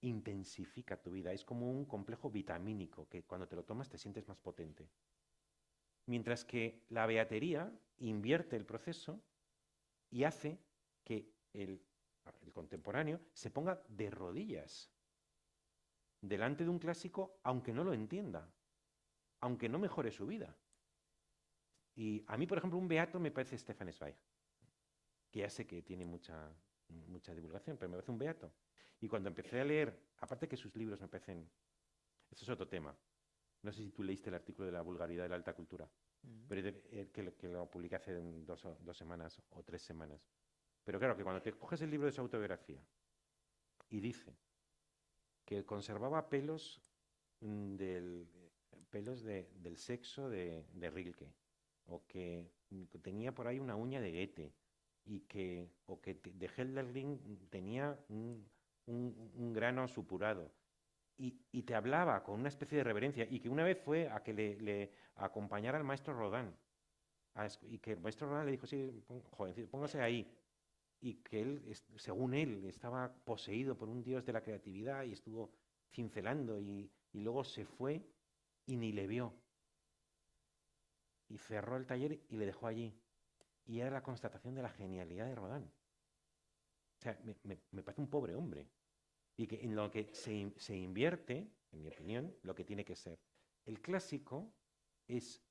intensifica tu vida, es como un complejo vitamínico que cuando te lo tomas te sientes más potente. Mientras que la beatería invierte el proceso y hace que el contemporáneo se ponga de rodillas delante de un clásico, aunque no lo entienda, aunque no mejore su vida. Y a mí, por ejemplo, un beato me parece Stefan Zweig, que ya sé que tiene mucha divulgación, pero me parece un beato. Y cuando empecé a leer, aparte que sus libros me parecen... Eso es otro tema. No sé si tú leíste el artículo de la vulgaridad de la alta cultura, pero que lo publiqué hace 2 semanas o 3 semanas. Pero claro, que cuando te coges el libro de su autobiografía y dice que conservaba pelos del sexo de Rilke, o que tenía por ahí una uña de Goethe, o que de Hölderlin tenía un grano supurado, y te hablaba con una especie de reverencia, y que una vez fue a que le acompañara al maestro Rodin, y que el maestro Rodin le dijo, sí, jovencito, póngase ahí, y que él, según él, estaba poseído por un dios de la creatividad y estuvo cincelando, y luego se fue y ni le vio. Y cerró el taller y le dejó allí. y era la constatación de la genialidad de Rodin. O sea, me parece un pobre hombre. Y que en lo que se invierte, en mi opinión, lo que tiene que ser. El clásico es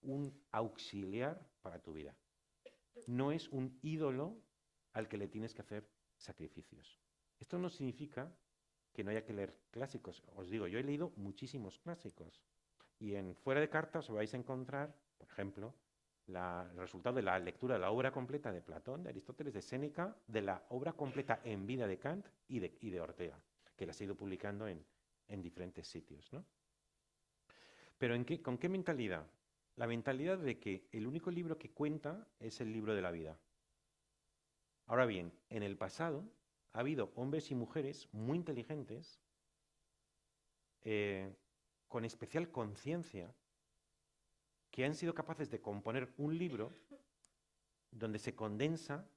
un auxiliar para tu vida. No es un ídolo al que le tienes que hacer sacrificios. Esto no significa que no haya que leer clásicos. Os digo, yo he leído muchísimos clásicos. Y en Fuera de Cartas os vais a encontrar, por ejemplo, el resultado de la lectura de la obra completa de Platón, de Aristóteles, de Séneca, de la obra completa en vida de Kant y de Ortega, que las he ido publicando en diferentes sitios, ¿no? Pero ¿con qué mentalidad? La mentalidad de que el único libro que cuenta es el libro de la vida. Ahora bien, en el pasado ha habido hombres y mujeres muy inteligentes, con especial conciencia, que han sido capaces de componer un libro donde se condensa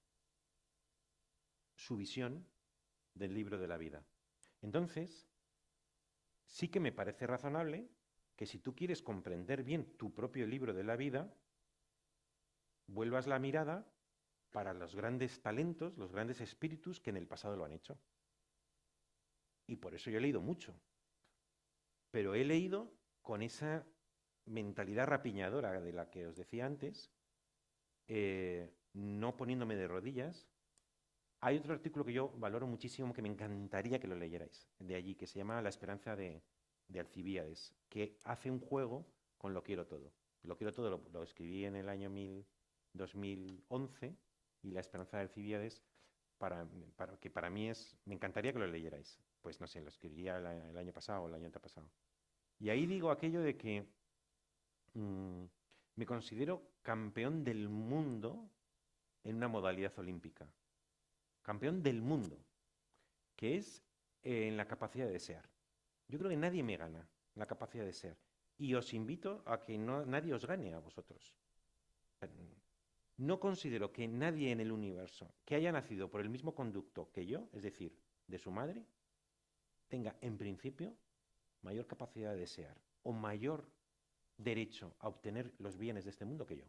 su visión del libro de la vida. Entonces, sí que me parece razonable que si tú quieres comprender bien tu propio libro de la vida, vuelvas la mirada para los grandes talentos, los grandes espíritus que en el pasado lo han hecho. Y por eso yo he leído mucho. Pero he leído con esa mentalidad rapiñadora de la que os decía antes, no poniéndome de rodillas. Hay otro artículo que yo valoro muchísimo, que me encantaría que lo leyerais, de allí, que se llama La esperanza de Alcibíades, que hace un juego con Lo quiero todo. Lo quiero todo lo escribí en el año 2011, y La esperanza de Alcibíades, que para mí me encantaría que lo leyerais. Pues no sé, lo escribiría el año pasado o el año antepasado. Y ahí digo aquello de que me considero campeón del mundo en una modalidad olímpica. Campeón del mundo, que es en la capacidad de desear. Yo creo que nadie me gana en la capacidad de desear. Y os invito a que nadie os gane a vosotros. No considero que nadie en el universo que haya nacido por el mismo conducto que yo, es decir, de su madre, tenga en principio mayor capacidad de desear o mayor derecho a obtener los bienes de este mundo que yo.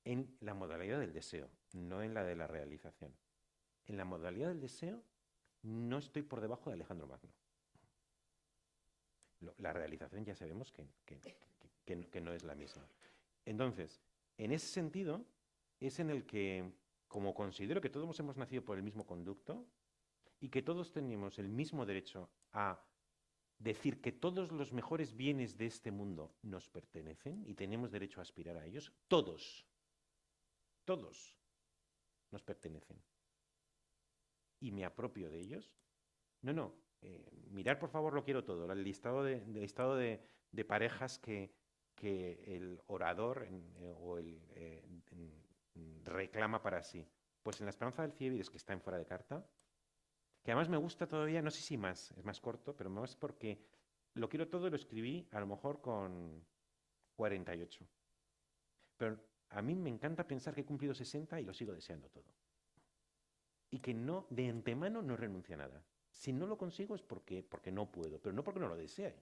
En la modalidad del deseo, no en la de la realización. En la modalidad del deseo no estoy por debajo de Alejandro Magno. La realización ya sabemos que no es la misma. Entonces, en ese sentido, es en el que, como considero que todos hemos nacido por el mismo conducto y que todos tenemos el mismo derecho a decir que todos los mejores bienes de este mundo nos pertenecen y tenemos derecho a aspirar a ellos, todos nos pertenecen. Y me apropio de ellos. Mirar por favor Lo quiero todo, el listado de parejas que el orador reclama para sí. Pues en La esperanza de Alcibíades, que está en Fuera de Carta, que además me gusta todavía, no sé si más, es más corto, pero más porque Lo quiero todo lo escribí a lo mejor con 48. Pero a mí me encanta pensar que he cumplido 60 y lo sigo deseando todo. Y que no, de antemano no renuncio a nada. Si no lo consigo es porque no puedo, pero no porque no lo desee.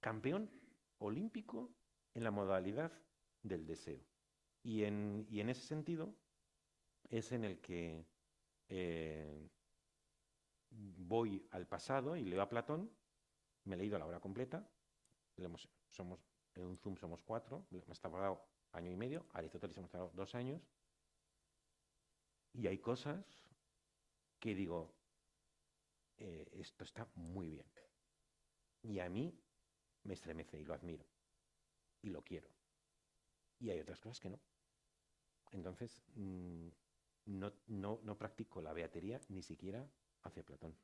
Campeón olímpico en la modalidad del deseo. Y en ese sentido es en el que voy al pasado y leo a Platón. Me he leído la obra completa. En un Zoom somos 4. Hemos tardado año y medio. Aristóteles hemos tardado 2 años. Y hay cosas que digo, esto está muy bien. Y a mí me estremece y lo admiro. Y lo quiero. Y hay otras cosas que no. Entonces, no practico la beatería ni siquiera hacia Platón.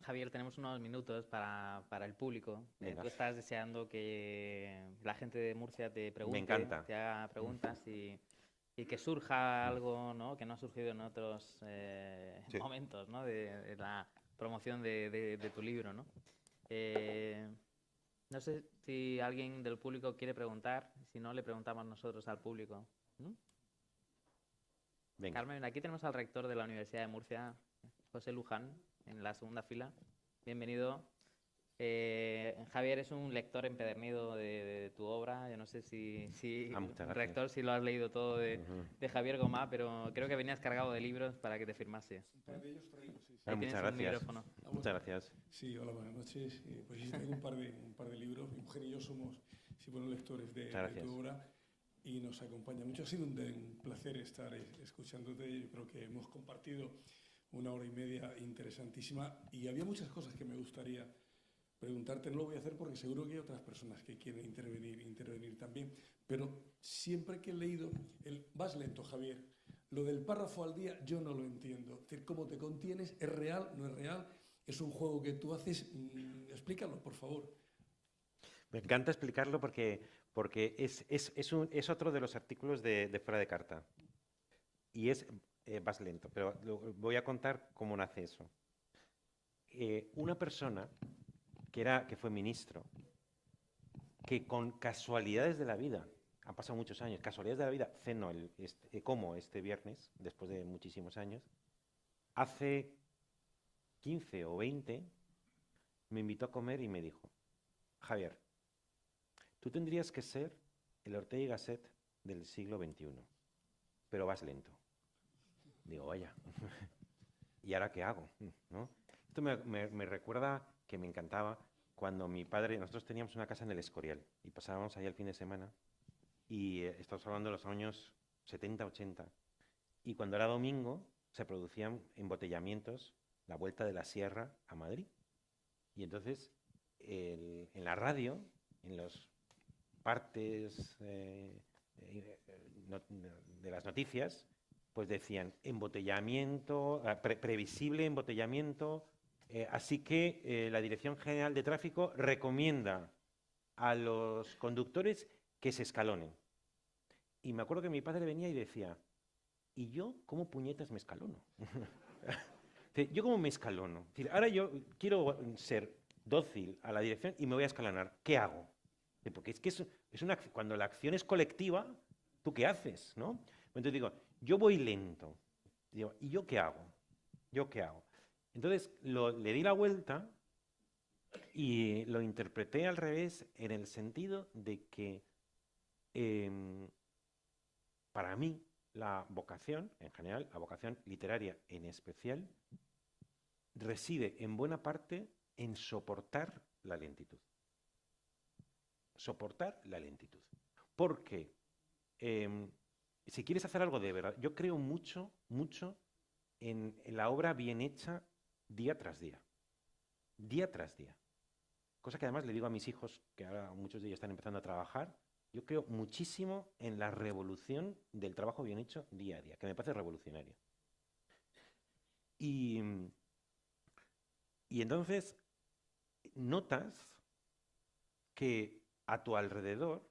Javier, tenemos unos minutos para el público. Tú estás deseando que la gente de Murcia te pregunte, me encanta. te haga preguntas y que surja algo, ¿no?, que no ha surgido en otros momentos, ¿no?, de la promoción de tu libro, ¿no? No sé si alguien del público quiere preguntar. Si no, le preguntamos nosotros al público. Venga. Carmen, aquí tenemos al rector de la Universidad de Murcia, José Luján, en la segunda fila. Bienvenido. Javier es un lector empedernido de tu obra. Yo no sé si Muchas gracias. rector, si lo has leído todo Ujú. de Javier Gomá, pero creo que venías cargado de libros para que te firmase. Un par de ellos traigo, sí, sí. Ahí Muchas tienes un gracias. micrófono. Muchas gracias. Sí, hola, buenas noches. Pues sí, traigo un par de libros. Mi mujer y yo somos, sí, buenos lectores de Gracias. tu obra y nos acompaña mucho. Ha sido un placer estar escuchándote. Yo creo que hemos compartido una hora y media interesantísima y había muchas cosas que me gustaría preguntarte. No lo voy a hacer porque seguro que hay otras personas que quieren intervenir también. Pero siempre que he leído, vas lento, Javier. Lo del párrafo al día yo no lo entiendo. Es decir, ¿cómo te contienes? ¿Es real? ¿No es real? ¿Es un juego que tú haces? Explícalo, por favor. Me encanta explicarlo porque es otro de los artículos de Fuera de Carta. Y vas lento, pero voy a contar cómo nace eso. Una persona que fue ministro, que con casualidades de la vida, han pasado muchos años, casualidades de la vida, como este viernes, después de muchísimos años, hace 15 o 20, me invitó a comer y me dijo: Javier, tú tendrías que ser el Ortega y Gasset del siglo XXI, pero vas lento. Digo, vaya, ¿y ahora qué hago? ¿No? Esto me recuerda que me encantaba cuando mi padre, nosotros teníamos una casa en el Escorial y pasábamos ahí el fin de semana y estamos hablando de los años 70, 80, y cuando era domingo se producían embotellamientos, la vuelta de la Sierra a Madrid. Y entonces en la radio, en los partes de las noticias, pues decían embotellamiento, previsible embotellamiento, así que la Dirección General de Tráfico recomienda a los conductores que se escalonen. Y me acuerdo que mi padre venía y decía: ¿y yo cómo puñetas me escalono? ¿Yo cómo me escalono? Ahora yo quiero ser dócil a la dirección y me voy a escalonar. ¿Qué hago? Porque es que cuando la acción es colectiva, ¿tú qué haces? ¿No? Entonces digo, yo voy lento. Digo, ¿y yo qué hago? ¿Yo qué hago? Entonces le di la vuelta y lo interpreté al revés, en el sentido de que para mí la vocación, en general, la vocación literaria en especial, reside en buena parte en soportar la lentitud. Soportar la lentitud. Porque si quieres hacer algo de verdad, yo creo mucho en la obra bien hecha día tras día. Día tras día. Cosa que además le digo a mis hijos, que ahora muchos de ellos están empezando a trabajar. Yo creo muchísimo en la revolución del trabajo bien hecho día a día, que me parece revolucionario. Y entonces notas que a tu alrededor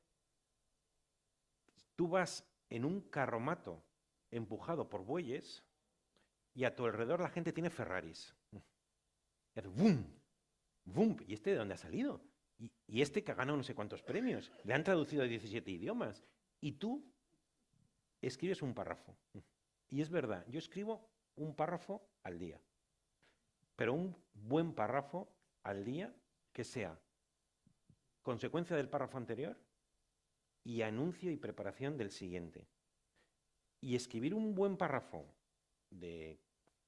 tú vas en un carromato empujado por bueyes y a tu alrededor la gente tiene Ferraris. Y hace ¡bum! ¡Bum! ¿Y este de dónde ha salido? Y este que ha ganado no sé cuántos premios. Le han traducido a 17 idiomas. Y tú escribes un párrafo. Y es verdad, yo escribo un párrafo al día. Pero un buen párrafo al día que sea consecuencia del párrafo anterior y anuncio y preparación del siguiente. Y escribir un buen párrafo de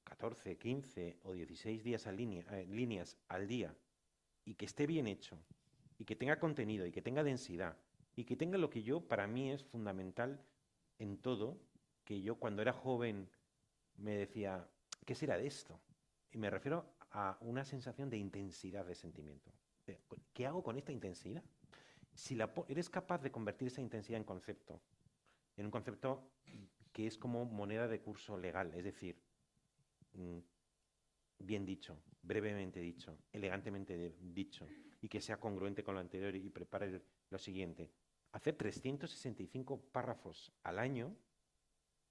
14, 15 o 16 líneas al día y que esté bien hecho y que tenga contenido y que tenga densidad y que tenga lo que para mí es fundamental en todo, que yo cuando era joven me decía, ¿qué será de esto? Y me refiero a una sensación de intensidad de sentimiento. ¿Qué hago con esta intensidad? Si eres capaz de convertir esa intensidad en un concepto que es como moneda de curso legal, es decir, bien dicho, brevemente dicho, elegantemente dicho, y que sea congruente con lo anterior y prepare lo siguiente. Hacer 365 párrafos al año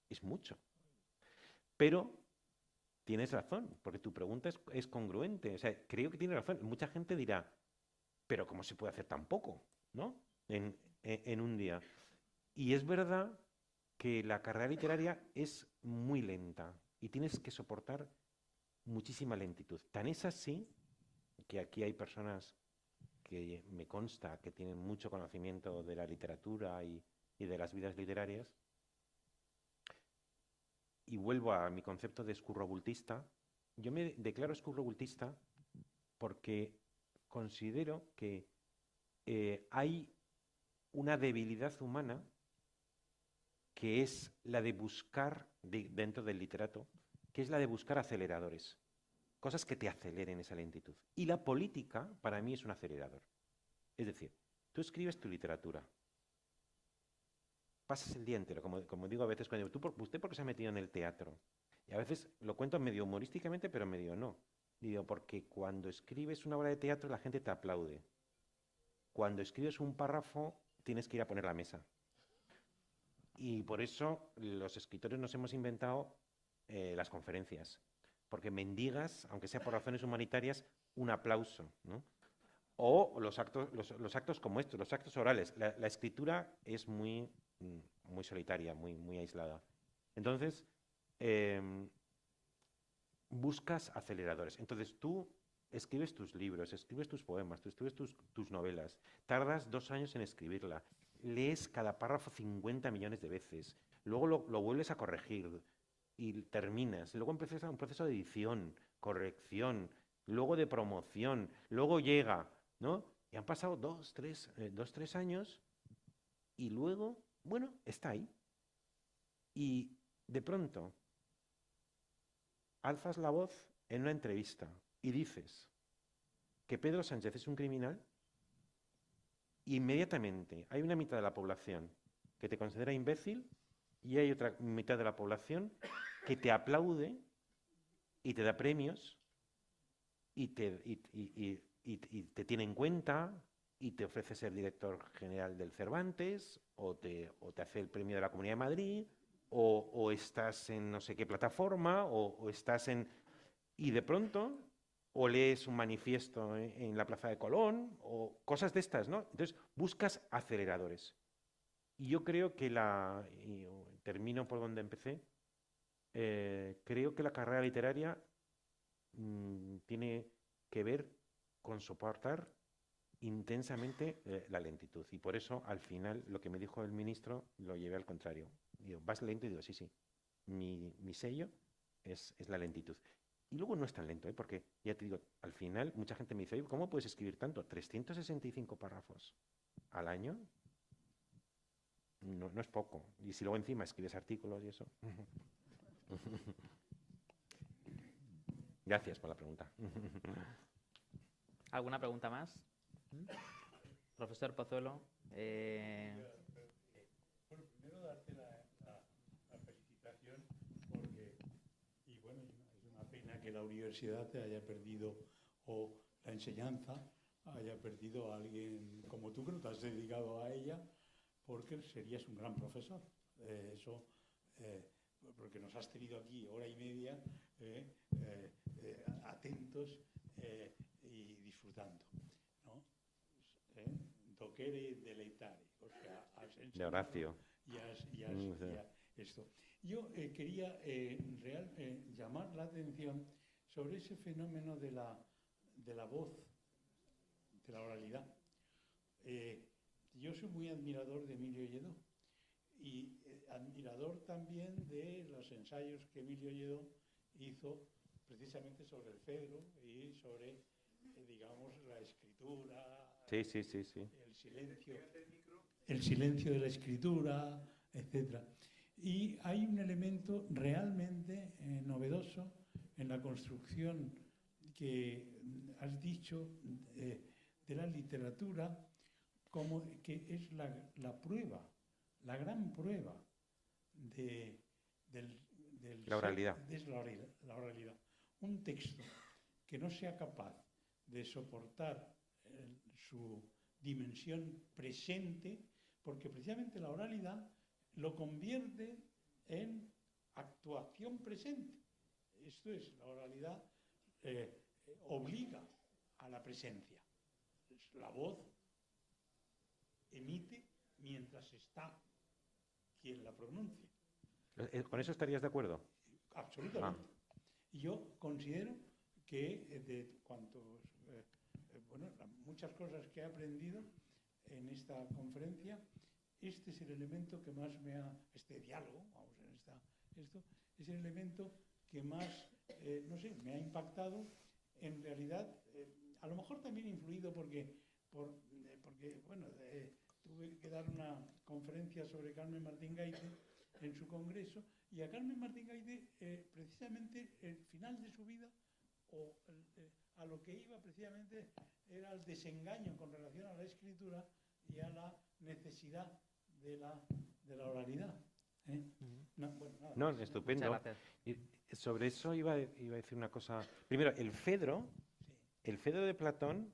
es mucho. Pero tienes razón, porque tu pregunta es congruente. O sea, creo que tienes razón. Mucha gente dirá, pero ¿cómo se puede hacer tan poco, ¿no? En un día. Y es verdad que la carrera literaria es muy lenta y tienes que soportar muchísima lentitud. Tan es así que aquí hay personas que me consta que tienen mucho conocimiento de la literatura y de las vidas literarias. Y vuelvo a mi concepto de escurrobultista. Yo me declaro escurrobultista porque considero que hay una debilidad humana que es la de buscar, dentro del literato, que es la de buscar aceleradores, cosas que te aceleren esa lentitud. Y la política, para mí, es un acelerador. Es decir, tú escribes tu literatura, pasas el día entero, como digo a veces, cuando digo, ¿usted por qué se ha metido en el teatro? Y a veces lo cuento medio humorísticamente, pero medio no. Digo, porque cuando escribes una obra de teatro, la gente te aplaude. Cuando escribes un párrafo, tienes que ir a poner la mesa. Y por eso los escritores nos hemos inventado las conferencias, porque mendigas, aunque sea por razones humanitarias, un aplauso, ¿no? O los actos como estos, los actos orales. La escritura es muy solitaria, muy aislada. Entonces, buscas aceleradores. Entonces tú escribes tus libros, escribes tus poemas, tú escribes tus novelas, tardas 2 años en escribirla, lees cada párrafo 50 millones de veces, luego lo vuelves a corregir y terminas, luego empiezas un proceso de edición, corrección, luego de promoción, luego llega, ¿no? Y han pasado 2, 3 años y luego, bueno, está ahí. Y de pronto alzas la voz en una entrevista y dices que Pedro Sánchez es un criminal, y inmediatamente hay una mitad de la población que te considera imbécil y hay otra mitad de la población que te aplaude y te da premios y te tiene en cuenta y te ofrece ser director general del Cervantes o te hace el premio de la Comunidad de Madrid o estás en no sé qué plataforma o estás en... Y de pronto o lees un manifiesto en la Plaza de Colón o cosas de estas, ¿no? Entonces buscas aceleradores. Y yo creo que y termino por donde empecé, creo que la carrera literaria tiene que ver con soportar intensamente la lentitud. Y por eso, al final, lo que me dijo el ministro lo llevé al contrario. Digo, vas lento, y digo, sí. Mi sello es la lentitud. Y luego no es tan lento, porque ya te digo, al final mucha gente me dice, oye, ¿cómo puedes escribir tanto? 365 párrafos al año. No es poco. Y si luego encima escribes artículos y eso. Gracias por la pregunta. ¿Alguna pregunta más? Profesor Pozuelo. Bueno, primero darte la felicitación porque, y bueno, es una pena que la universidad te haya perdido, o la enseñanza haya perdido a alguien como tú, que no te has dedicado a ella, porque serías un gran profesor. Porque nos has tenido aquí 1 hora y media atentos y disfrutando, ¿no? Docere deleitare, o sea, has enseñado De Horacio. Esto. Yo quería llamar la atención sobre ese fenómeno de la voz, de la oralidad. Yo soy muy admirador de Emilio Lledó y admirador también de los ensayos que Emilio Lledó hizo precisamente sobre el Fedro y sobre, digamos, la escritura, Sí. el silencio de la escritura, etc. Y hay un elemento realmente novedoso en la construcción que has dicho de la literatura, como que es la prueba, la gran prueba de la oralidad. Es la oralidad. Un texto que no sea capaz de soportar su dimensión presente, porque precisamente la oralidad lo convierte en actuación presente. Esto es, la oralidad obliga a la presencia. La voz emite mientras está quien la pronuncia. ¿Con eso estarías de acuerdo? Absolutamente. Y yo considero que de cuantos bueno, muchas cosas que he aprendido en esta conferencia. Este es el elemento que más este diálogo, vamos, esto es el elemento que más, no sé, me ha impactado. En realidad, a lo mejor también influido porque bueno, tuve que dar una conferencia sobre Carmen Martín Gaite en su congreso, y a Carmen Martín Gaite, precisamente el final de su vida, a lo que iba precisamente, era el desengaño con relación a la escritura y a la necesidad de la oralidad. No, bueno, nada, No, estupendo. Muchas gracias. Y sobre eso iba a decir una cosa. Primero, el Fedro de Platón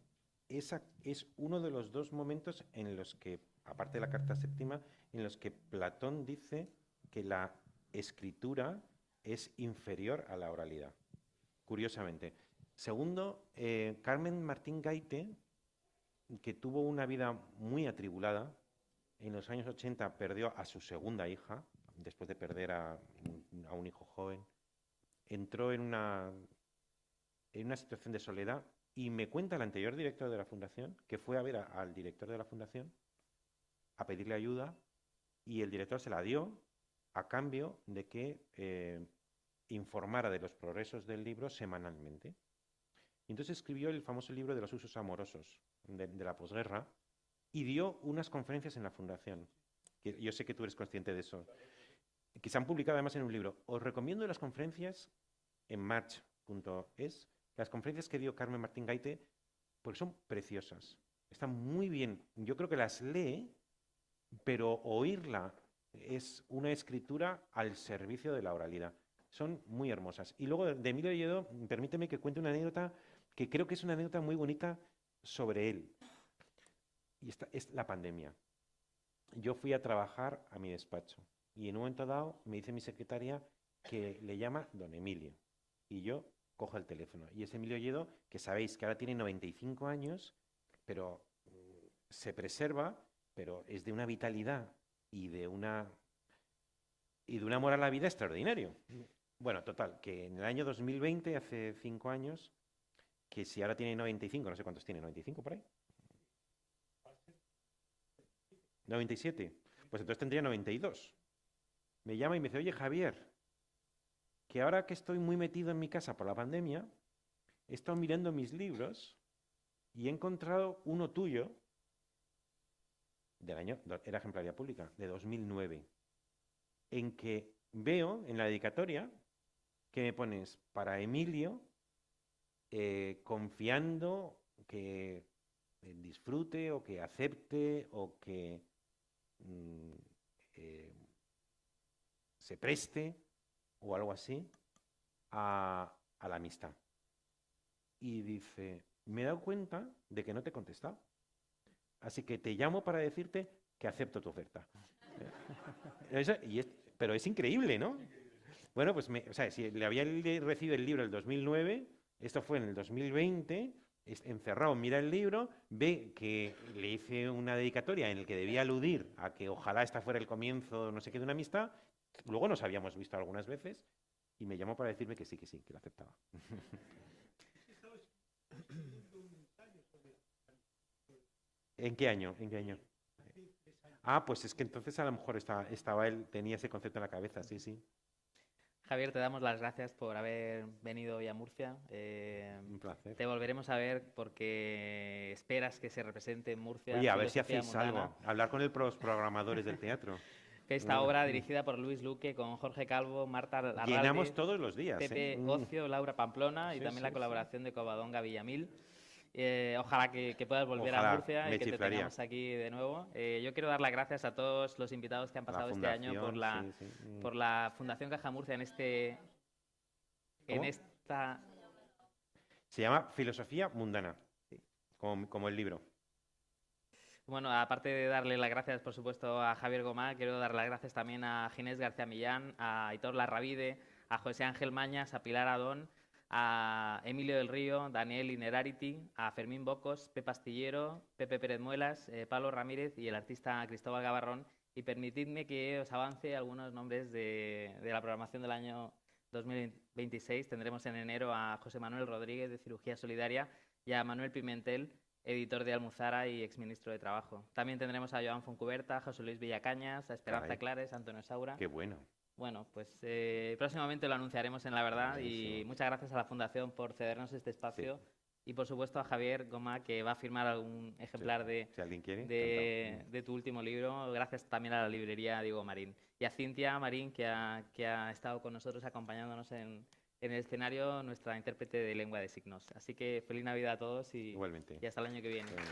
es uno de los dos momentos en los que, aparte de la Carta Séptima, en los que Platón dice que la escritura es inferior a la oralidad, curiosamente. Segundo, Carmen Martín Gaite, que tuvo una vida muy atribulada, en los años 80 perdió a su segunda hija, después de perder a un hijo joven, entró en una situación de soledad, y me cuenta el anterior director de la Fundación que fue a ver al director de la Fundación a pedirle ayuda, y el director se la dio a cambio de que informara de los progresos del libro semanalmente. Y entonces escribió el famoso libro de los usos amorosos de la posguerra, y dio unas conferencias en la Fundación, que yo sé que tú eres consciente de eso, que se han publicado además en un libro. Os recomiendo las conferencias en march.es, las conferencias que dio Carmen Martín Gaite, porque son preciosas, están muy bien. Yo creo que las lee, pero oírla es una escritura al servicio de la oralidad. Son muy hermosas. Y luego de Emilio Lledó, permíteme que cuente una anécdota que creo que es una anécdota muy bonita sobre él. Y esta es la pandemia. Yo fui a trabajar a mi despacho y en un momento dado me dice mi secretaria que le llama don Emilio. Y yo cojo el teléfono. Y es Emilio Lledó, que sabéis que ahora tiene 95 años, pero se preserva, pero es de una vitalidad y de un amor a la vida extraordinario. Bueno, total, que en el año 2020, hace 5 años, que si ahora tiene 95, no sé cuántos tiene, 95 por ahí. 97, pues entonces tendría 92. Me llama y me dice, oye Javier, que ahora que estoy muy metido en mi casa por la pandemia, he estado mirando mis libros y he encontrado uno tuyo del año, era ejemplaría pública, de 2009, en que veo en la dedicatoria que me pones para Emilio, confiando que disfrute o que acepte o que se preste o algo así a la amistad. Y dice, me he dado cuenta de que no te he contestado, así que te llamo para decirte que acepto tu oferta. Pero es increíble, ¿no? Bueno, pues, o sea, si le había recibido el libro en el 2009, esto fue en el 2020, encerrado, mira el libro, ve que le hice una dedicatoria en la que debía aludir a que ojalá esta fuera el comienzo, no sé qué, de una amistad. Luego nos habíamos visto algunas veces y me llamó para decirme que sí, que lo aceptaba. ¿En qué año? ¿En qué año? Ah, pues es que entonces a lo mejor estaba él, tenía ese concepto en la cabeza, sí, sí. Javier, te damos las gracias por haber venido hoy a Murcia. Un placer. Te volveremos a ver porque esperas que se represente en Murcia. Oye, a ver si filosofía hacéis mundana. algo. Hablar con los programadores del teatro. Esta obra dirigida por Luis Luque, con Jorge Calvo, Marta Larralde, Llenamos todos los días. Pepe Ocio, Laura Pamplona y Sí, también sí, la sí. colaboración de Covadonga Villamil. Ojalá que puedas volver Ojalá, a Murcia me y que te chiflaría. tengamos aquí de nuevo. Yo quiero dar las gracias a todos los invitados que han pasado este año por la Fundación Caja Murcia en ¿Cómo? esta... Se llama Filosofía Mundana, como el libro. Bueno, aparte de darle las gracias, por supuesto, a Javier Gomá, quiero dar las gracias también a Ginés García Millán, a Aitor Larravide, a José Ángel Mañas, a Pilar Adón, a Emilio del Río, Daniel Inerarity, a Fermín Bocos, Pepe Astillero, Pepe Pérez Muelas, Pablo Ramírez y el artista Cristóbal Gavarrón. Y permitidme que os avance algunos nombres de la programación del año 2026. Tendremos en enero a José Manuel Rodríguez, de Cirugía Solidaria, y a Manuel Pimentel, editor de Almuzara y exministro de Trabajo. También tendremos a Joan Foncuberta, a José Luis Villacañas, a Esperanza Caray. Clares, a Antonio Saura. Qué bueno. Bueno, pues próximamente lo anunciaremos en La Verdad y Buenísimo. muchas gracias a la Fundación por cedernos este espacio y por supuesto a Javier Gomá, que va a firmar algún ejemplar Si alguien quiere, de tu último libro. Gracias también a la librería Diego Marín. Y a Cintia Marín, que ha estado con nosotros acompañándonos en el escenario, nuestra intérprete de lengua de signos. Así que feliz Navidad a todos y igualmente. hasta el año que viene. Bueno.